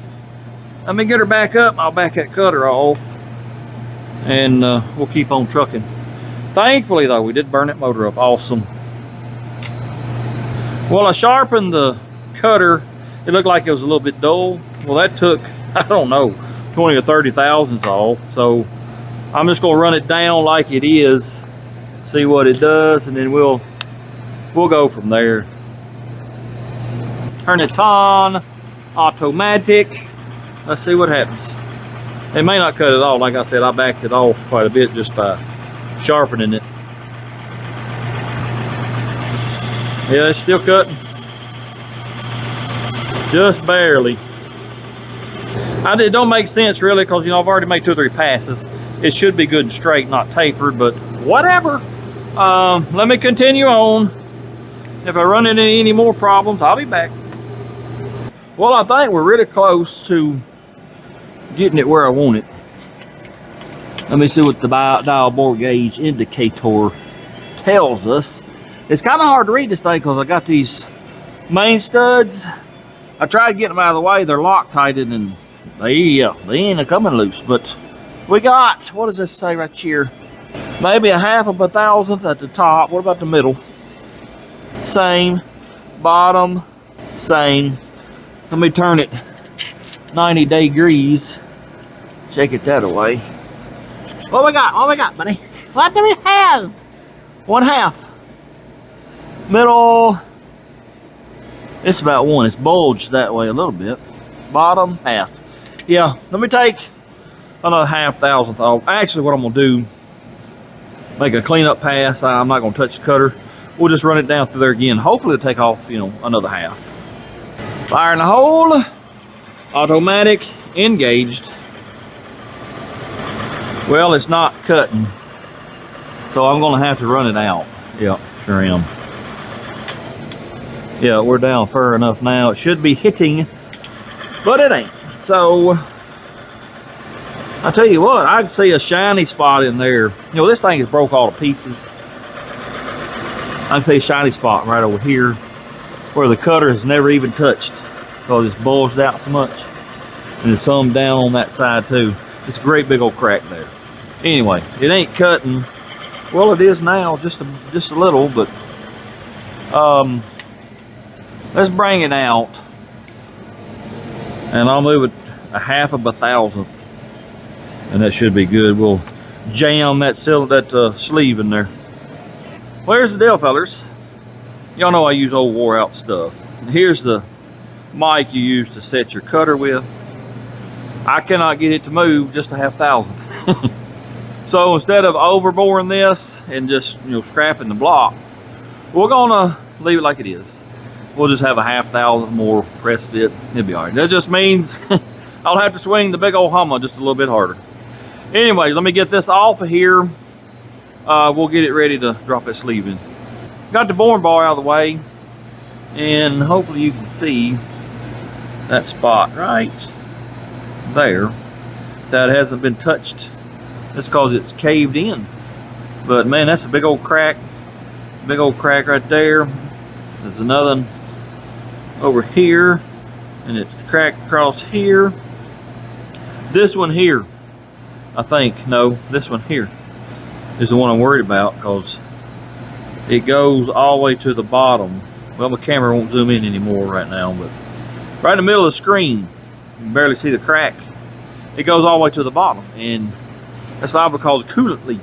let me get her back up. I'll back that cutter off, and we'll keep on trucking. Thankfully, though, we did burn that motor up. Awesome. Well, I sharpened the cutter. It looked like it was a little bit dull. Well, that took, I don't know, 20 or 30 thousandths off. So, I'm just gonna run it down like it is, see what it does, and then we'll go from there. Turn it on, automatic. Let's see what happens. It may not cut it off. Like I said, I backed it off quite a bit just by sharpening it. Yeah, it's still cutting. Just barely. It don't make sense really, because I've already made 2 or 3 passes. It should be good and straight, not tapered, but whatever. Let me continue on. If I run into any more problems, I'll be back. Well, I think we're really close to getting it where I want it. Let me see what the dial bore gauge indicator tells us. It's kind of hard to read this thing because I got these main studs. I tried getting them out of the way. They're Loctited, and they ain't coming loose. But we got, what does this say right here? Maybe a 1/2 thousandth at the top. What about the middle? Same. Bottom, same. Let me turn it 90 degrees. Check it that away. What we got, buddy? What do we have? 1/2. Middle, it's about 1. It's bulged that way a little bit. Bottom, 1/2. Yeah, let me take another 1/2 thousandth off. Actually, what I'm gonna do, make a cleanup pass. I'm not gonna touch the cutter. We'll just run it down through there again. Hopefully it'll take off, another 1/2. Fire in the hole. Automatic, engaged. Well, it's not cutting, so I'm gonna have to run it out. Yep, sure am. Yeah, we're down far enough now. It should be hitting, but it ain't. So, I tell you what, I can see a shiny spot in there. You know, this thing is broke all to pieces. I can see a shiny spot right over here where the cutter has never even touched because it's bulged out so much. And there's some down on that side too. It's a great big old crack there. Anyway, it ain't cutting. Well, it is now, just a little, but let's bring it out, and I'll move it a half of a thousandth, and that should be good. We'll jam that sleeve in there. Well, here's the deal, fellers. Y'all know I use old wore out stuff. Here's the mic you use to set your cutter with. I cannot get it to move just a half thousandth. So instead of overboring this and just, you know, scrapping the block, we're gonna leave it like it is. We'll just have a half thousandth more press fit. It'll be all right. That just means I'll have to swing the big old Hummer just a little bit harder. Anyway, let me get this off of here. We'll get it ready to drop that sleeve in. Got the boring bar out of the way, and hopefully you can see that spot right there that hasn't been touched. That's because it's caved in. But man, that's a big old crack right there. There's another one over here, and it's cracked across here. This one here, I think, no, this one here is the one I'm worried about because it goes all the way to the bottom. Well, my camera won't zoom in anymore right now, but right in the middle of the screen, you can barely see the crack. It goes all the way to the bottom, and that's liable to cause a coolant leak.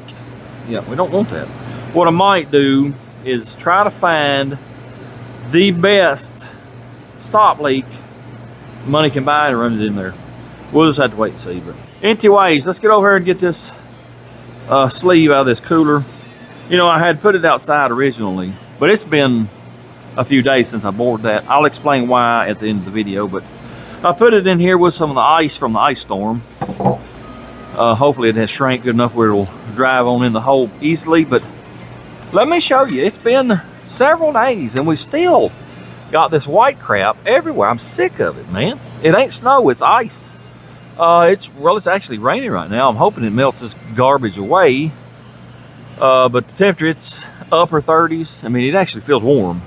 Yeah, we don't want that. What I might do is try to find the best stop leak money can buy and run it in there. We'll just have to wait and see. But anyways, let's get over here and get this sleeve out of this cooler. You know, I had put it outside originally, but it's been a few days since I bored that. I'll explain why at the end of the video, but I put it in here with some of the ice from the ice storm. Hopefully it has shrank good enough where it'll drive on in the hole easily, but let me show you. It's been several days and we still got this white crap everywhere. I'm sick of it, man. It ain't snow, it's ice. It's actually raining right now. I'm hoping it melts this garbage away. But the temperature, it's upper 30s. I mean, it actually feels warm.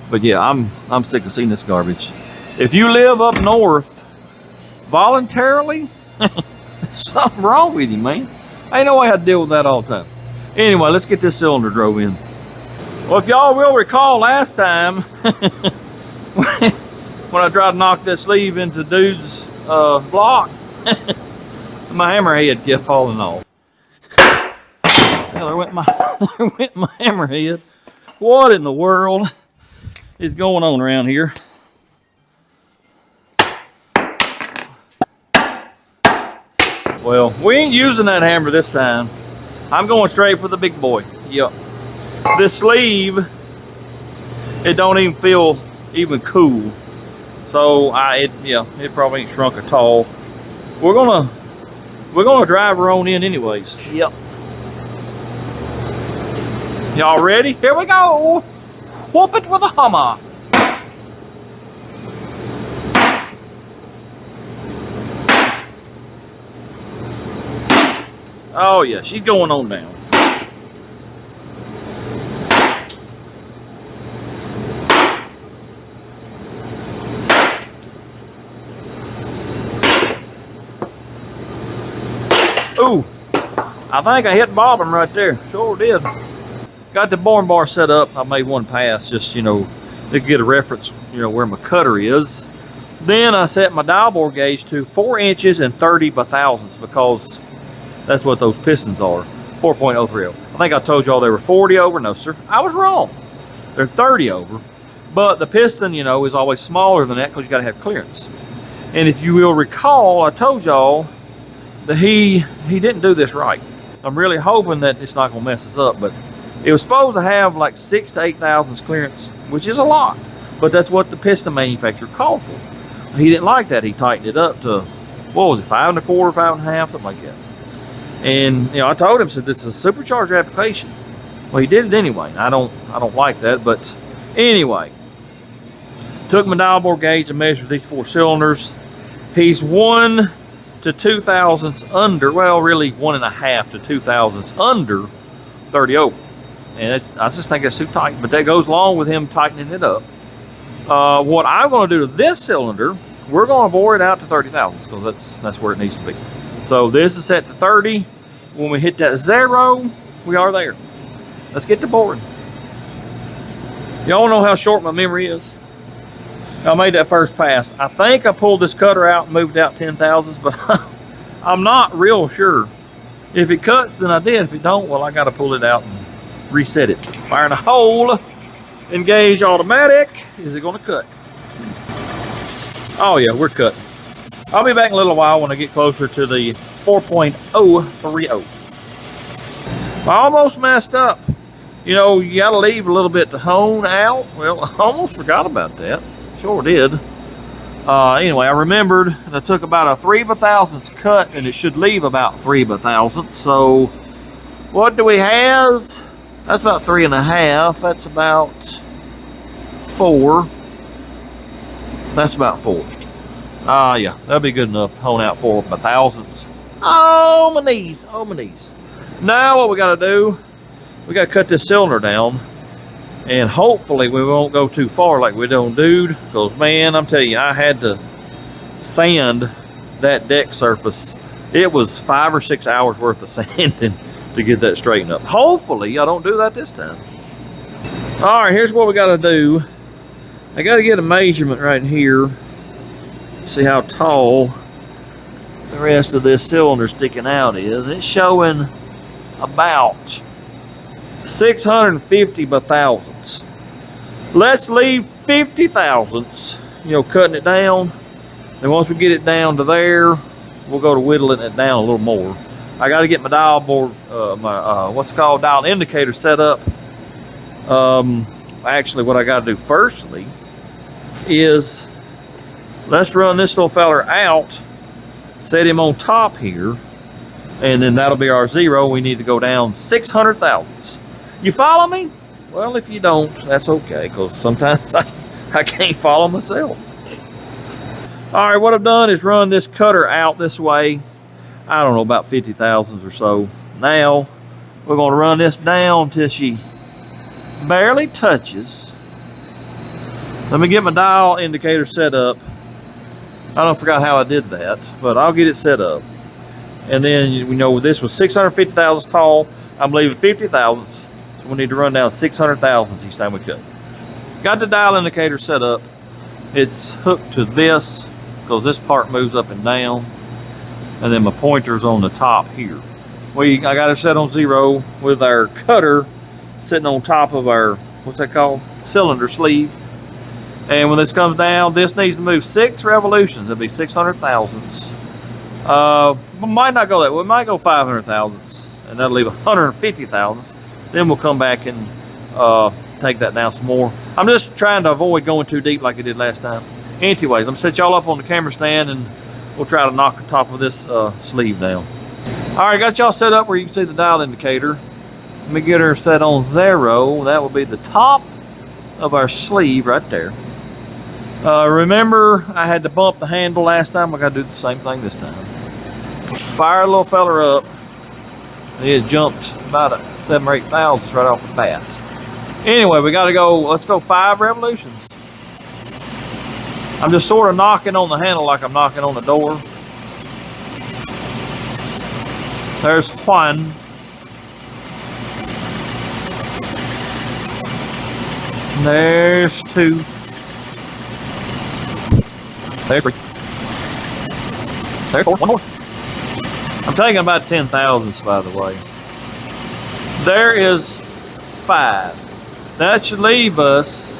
But yeah, I'm sick of seeing this garbage. If you live up north voluntarily, something wrong with you, man. I ain't no way I deal with that all the time. Anyway, let's get this cylinder drove in. Well, if y'all will recall last time when I tried to knock this sleeve into dude's block, my hammerhead kept falling off. Well, there went my hammerhead. What in the world is going on around here? Well, we ain't using that hammer this time. I'm going straight for the big boy. Yep. This sleeve, it don't even feel even cool. So it probably ain't shrunk at all. We're gonna drive her on in anyways. Yep. Y'all ready? Here we go. Whoop it with a Hummer. Oh yeah, she's going on down. Ooh, I think I hit bottom right there. Sure did. Got the boring bar set up. I made one pass just, you know, to get a reference, you know, where my cutter is. Then I set my dial bore gauge to 4 inches and 30 by thousandths because that's what those pistons are, 4.030. I think I told y'all they were 40 over. No, sir, I was wrong. They're 30 over. But the piston, you know, is always smaller than that because you got to have clearance. And if you will recall, I told y'all that he didn't do this right. I'm really hoping that it's not going to mess us up, but it was supposed to have like 6 to 8 thousandths clearance, which is a lot. but that's what the piston manufacturer called for. He didn't like that. He tightened it up to, what was it, 5 1/4, 5 1/2, something like that. And I told him, said, this is a supercharged application. Well, he did it anyway. I don't like that, but anyway. Took my dial bore gauge and measured these 4 cylinders. He's 1 to 2 thousandths under, well, really 1 1/2 to 2 thousandths under 30 over. And I just think that's too tight, but that goes along with him tightening it up. What I'm going to do to this cylinder, we're going to bore it out to 30 thousandths because that's where it needs to be. So this is set to 30. When we hit that 0, we are there. Let's get to boring. Y'all know how short my memory is. I made that first pass. I think I pulled this cutter out and moved out 10 thousandths, but I'm not real sure. If it cuts, then I did. If it don't, well, I got to pull it out and reset it. Fire in a hole. Engage automatic. Is it going to cut? Oh yeah, we're cutting. I'll be back in a little while when I get closer to the 4.030. I almost messed up. You got to leave a little bit to hone out. Well, I almost forgot about that. Sure did. Anyway, I remembered, and I took about a 3/1000ths cut, and it should leave about 3/1000ths. So, what do we have? That's about 3 1/2. That's about 4. That's about 4. Yeah, that'll be good enough. Hone out 4/1000ths. Oh, my knees. Oh, my knees. Now, what we got to do, we got to cut this cylinder down. And hopefully we won't go too far like we done, dude. Because, man, I'm telling you, I had to sand that deck surface. It was 5 or 6 hours worth of sanding to get that straightened up. Hopefully I don't do that this time. All right, here's what we got to do. I got to get a measurement right here. See how tall the rest of this cylinder sticking out is. It's showing about 650 thousandths. Let's leave 50 thousandths, cutting it down. And once we get it down to there, we'll go to whittling it down a little more. I got to get my dial board, dial indicator set up. Actually, what I got to do firstly is let's run this little feller out, set him on top here, and then that'll be our 0. We need to go down 600 thousandths. You follow me? Well, if you don't, that's okay, because sometimes I can't follow myself. All right, what I've done is run this cutter out this way. I don't know, about 50 thousandths or so. Now, we're going to run this down till she barely touches. Let me get my dial indicator set up. I don't forgot how I did that, but I'll get it set up. And then, this was 650 thousandths tall. I'm leaving 50 thousandths. So we need to run down 600 thousandths each time we cut. Got the dial indicator set up. It's hooked to this because this part moves up and down. And then my pointer's on the top here. I got it set on 0 with our cutter sitting on top of our, what's that called? Cylinder sleeve. And when this comes down, this needs to move 6 revolutions. It'll be 600 thousandths. We might not go that way. We might go 500 thousandths. And that'll leave 150 thousandths. Then we'll come back and take that down some more. I'm just trying to avoid going too deep like I did last time. Anyways, I'm gonna set y'all up on the camera stand and we'll try to knock the top of this sleeve down. All right, got y'all set up where you can see the dial indicator. Let me get her set on 0. That will be the top of our sleeve right there. Remember, I had to bump the handle last time. I got to do the same thing this time. Fire a little feller up. It jumped about 7 or 8 thousandths right off the bat. Anyway, we got to go. Let's go 5 revolutions. I'm just sort of knocking on the handle like I'm knocking on the door. There's 1. There's 2. There's 3. There's 4. 1 more. I'm taking about 10 thousandths, by the way. There is 5. That should leave us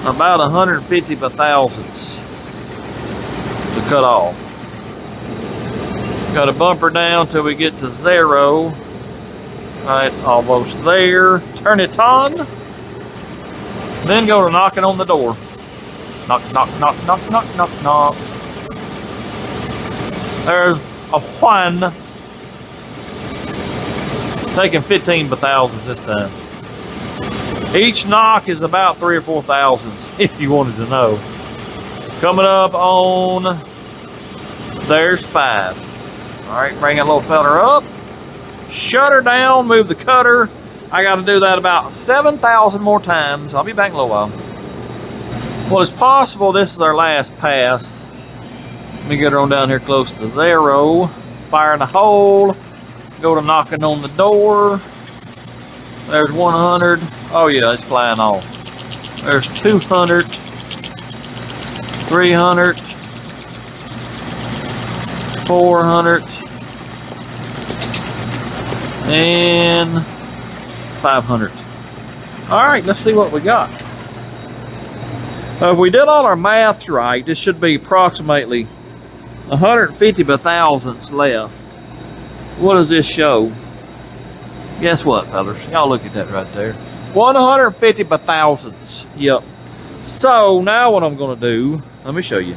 about 150 thousandths to cut off. Got to bump her down till we get to 0. Right, almost there. Turn it on. Then go to knocking on the door. Knock, knock, knock, knock, knock, knock, knock. There's a one. Taking 15 thousands this time. Each knock is about 3 or 4 thousands, if you wanted to know. Coming up on, there's 5. All right, bring that little feller up. Shut her down, move the cutter. I got to do that about 7,000 more times. I'll be back in a little while. Well, it's possible this is our last pass. Let me get her on down here close to 0. Fire in the hole. Go to knocking on the door. There's 100. Oh yeah, it's flying off. There's 200. 300. 400. And 500. All right, let's see what we got. If we did all our maths right, this should be approximately 150 thousandths left. What does this show? Guess what, fellas? Y'all look at that right there. 150 thousandths. Yep. So now what I'm going to do, let me show you.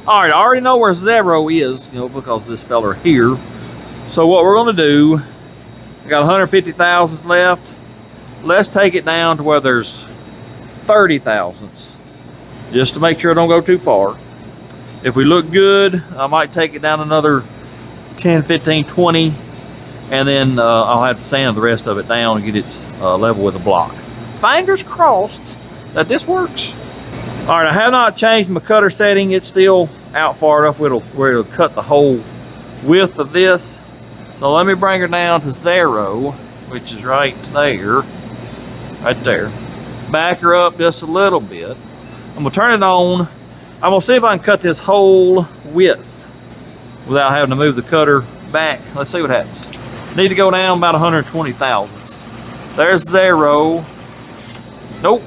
All right, I already know where 0 is, you know, because this fella here. So what we're going to do, I got 150 thousandths left. Let's take it down to where there's 30 thousandths, just to make sure I don't go too far. If we look good, I might take it down another 10, 15, 20, and then I'll have to sand the rest of it down and get it level with a block. Fingers crossed that this works. All right, I have not changed my cutter setting. It's still out far enough where it'll cut the whole width of this. So let me bring her down to 0, which is right there. Right there. Back her up just a little bit. I'm gonna turn it on. I'm gonna see if I can cut this whole width without having to move the cutter back. Let's see what happens. Need to go down about 120 thousandths. There's 0. Nope.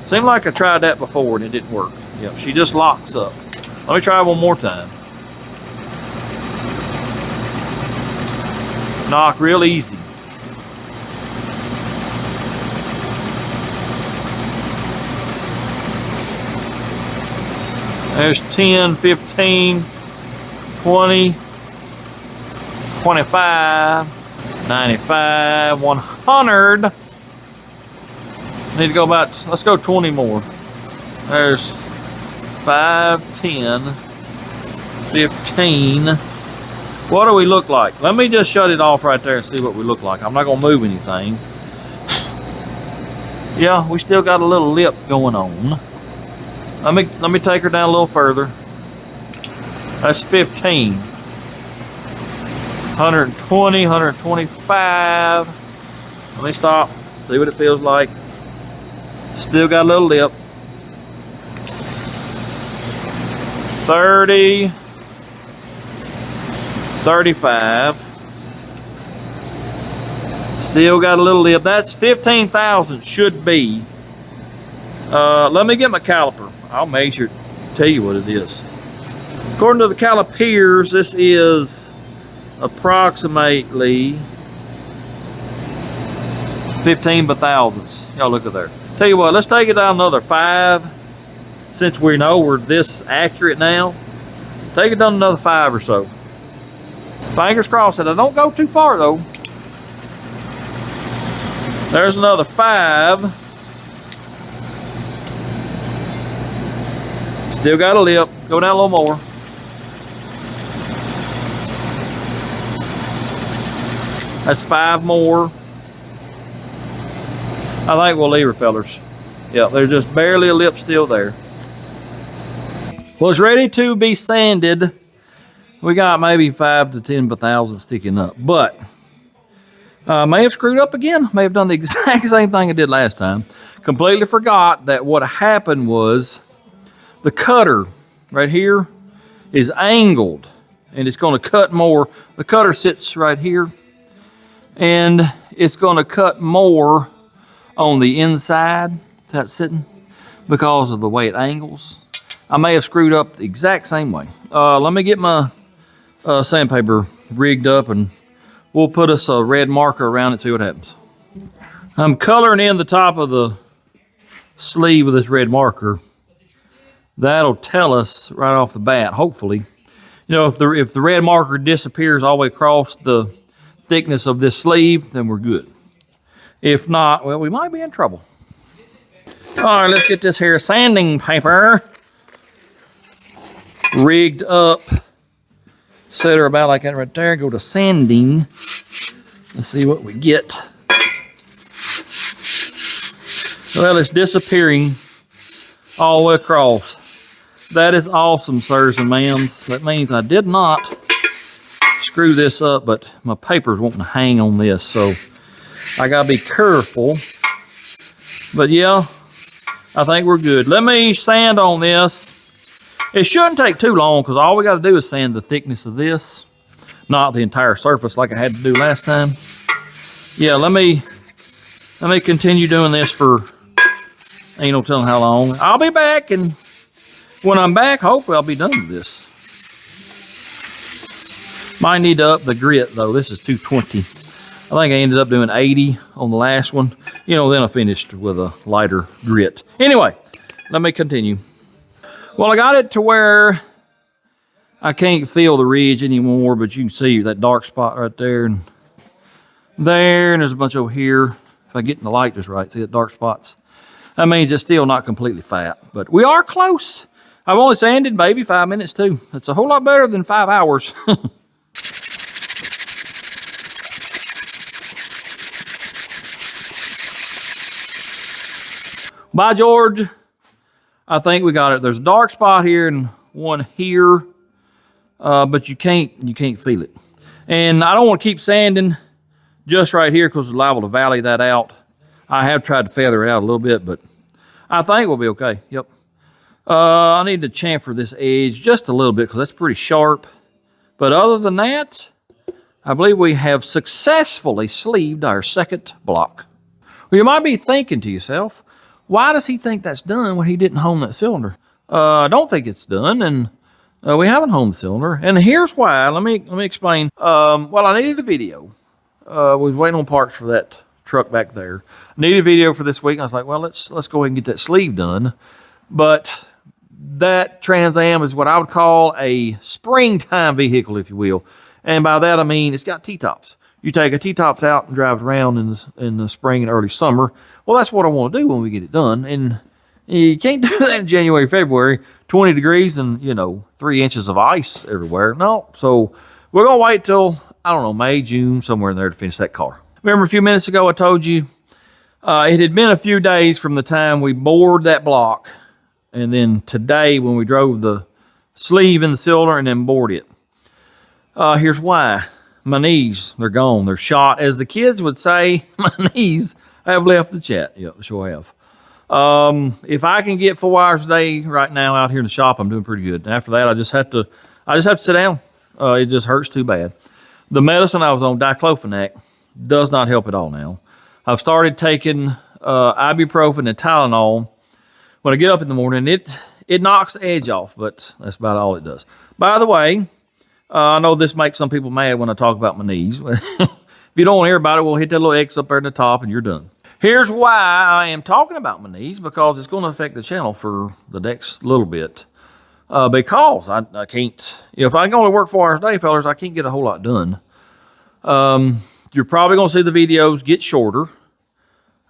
Seemed like I tried that before and it didn't work. Yep, she just locks up. Let me try one more time. Knock real easy. There's 10, 15, 20, 25, 95, 100. Need to go about, let's go 20 more. There's 5, 10, 15. What do we look like? Let me just shut it off right there and see what we look like. I'm not gonna move anything. Yeah, we still got a little lip going on. Let me take her down a little further. That's 15. 120, 125. Let me stop, see what it feels like. Still got a little lip. 30. 35. Still got a little lip. That's 15,000 should be. Let me get my caliper. I'll measure, tell you what it is. According to the calipers, this is approximately 15 thousandths. Y'all look at there. Tell you what, let's take it down another 5. Since we know we're this accurate now, take it down another 5 or so. Fingers crossed that I don't go too far though. There's another 5. Still got a lip. Go down a little more. That's 5 more. I think we'll leave her, fellers. Yeah, there's just barely a lip still there. Well, it's ready to be sanded. We got maybe 5 to 10 thousand sticking up, but may have screwed up again. May have done the exact same thing I did last time. Completely forgot that what happened was the cutter right here is angled and it's going to cut more. The cutter sits right here and it's going to cut more on the inside that's sitting because of the way it angles. I may have screwed up the exact same way. Let me get my sandpaper rigged up and we'll put us a red marker around it, see what happens. I'm coloring in the top of the sleeve with this red marker, that'll tell us right off the bat, hopefully. You know, if the red marker disappears all the way across the thickness of this sleeve, then we're good. If not, well, we might be in trouble. All right, let's get this here sanding paper rigged up. Set her about like that right there. Go to sanding. Let's see what we get. Well, it's disappearing all the way across. That is awesome, sirs and ma'ams. That means I did not screw this up, but my paper's wanting to hang on this, so I gotta be careful. But yeah, I think we're good. Let me sand on this. It shouldn't take too long because all we got to do is sand the thickness of this, not the entire surface like I had to do last time. Yeah, let me continue doing this for ain't no telling how long. I'll be back, and when I'm back, hopefully I'll be done with this. Might need to up the grit though. This is 220. I think I ended up doing 80 on the last one. You know, then I finished with a lighter grit. Anyway, let me continue. Well, I got it to where I can't feel the ridge anymore, but you can see that dark spot right there and there, and there's a bunch over here. If I get in the light just right, see the dark spots? That means it's still not completely fat, but we are close. I've only sanded maybe 5 minutes too. That's a whole lot better than 5 hours. By George, I think we got it. There's a dark spot here and one here, but you can't feel it. And I don't want to keep sanding just right here because we're liable to valley that out. I have tried to feather it out a little bit, but I think we'll be okay. Yep. I need to chamfer this edge just a little bit because that's pretty sharp. But other than that, I believe we have successfully sleeved our second block. Well, you might be thinking to yourself, why does he think that's done when he didn't home that cylinder? I don't think it's done, and we haven't homed the cylinder. And here's why. Let me explain. Well, I needed a video. We was waiting on parts for that truck back there. I needed a video for this week. I was like, well, let's go ahead and get that sleeve done. But that Trans Am is what I would call a springtime vehicle, if you will. And by that I mean it's got T-tops. You take a T-tops out and drive it around in the spring and early summer. Well, that's what I want to do when we get it done. And you can't do that in January, February, 20 degrees and, 3 inches of ice everywhere. No. So we're going to wait till, I don't know, May, June, somewhere in there to finish that car. Remember a few minutes ago I told you it had been a few days from the time we bored that block. And then today when we drove the sleeve in the cylinder and then bored it. Here's why. My knees, they're gone. They're shot. As the kids would say, my knees have left the chat. Yep, sure have. If I can get 4 hours a day right now out here in the shop, I'm doing pretty good. And after that, I just have to sit down. It just hurts too bad. The medicine I was on, diclofenac, does not help at all now. I've started taking ibuprofen and Tylenol. When I get up in the morning, it knocks the edge off, but that's about all it does. By the way, I know this makes some people mad when I talk about my knees. If you don't want to hear about it, we'll hit that little X up there in the top and you're done. Here's why I am talking about my knees, because it's going to affect the channel for the next little bit. Because I can't, if I can only work 4 hours a day, fellas, I can't get a whole lot done. You're probably going to see the videos get shorter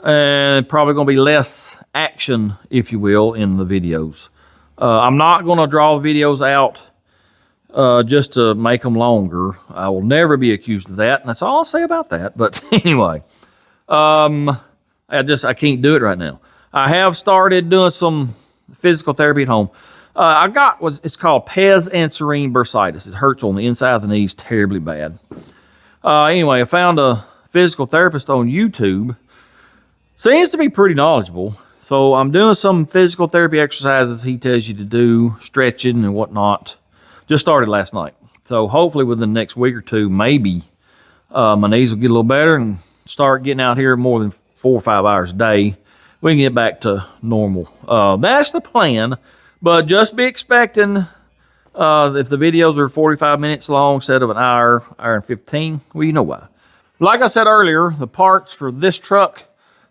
and probably going to be less action, if you will, in the videos. I'm not going to draw videos out just to make them longer. I will never be accused of that, and that's all I'll say about that. But anyway, I can't do it right now. I have started doing some physical therapy at home. I got it's called Pez and Serene bursitis. It hurts on the inside of the knees terribly bad. Anyway, I found a physical therapist on YouTube. Seems to be pretty knowledgeable. So I'm doing some physical therapy exercises he tells you to do, stretching and whatnot. Just started last night. So hopefully within the next week or two, maybe my knees will get a little better and start getting out here more than 4 or 5 hours a day. We can get back to normal. That's the plan. But just be expecting if the videos are 45 minutes long instead of an hour and 15, well, you know why. Like I said earlier, the parts for this truck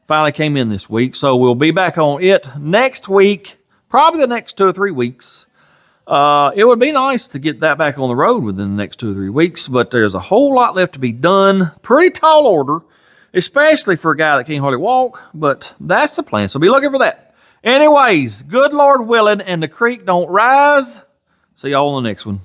Finally came in this week, so we'll be back on it next week, probably the next 2 or 3 weeks. It would be nice to get that back on the road within the next 2 or 3 weeks, but there's a whole lot left to be done. Pretty tall order, especially for a guy that can't hardly walk, but that's the plan, so be looking for that. Anyways, good Lord willing and the creek don't rise. See y'all on the next one.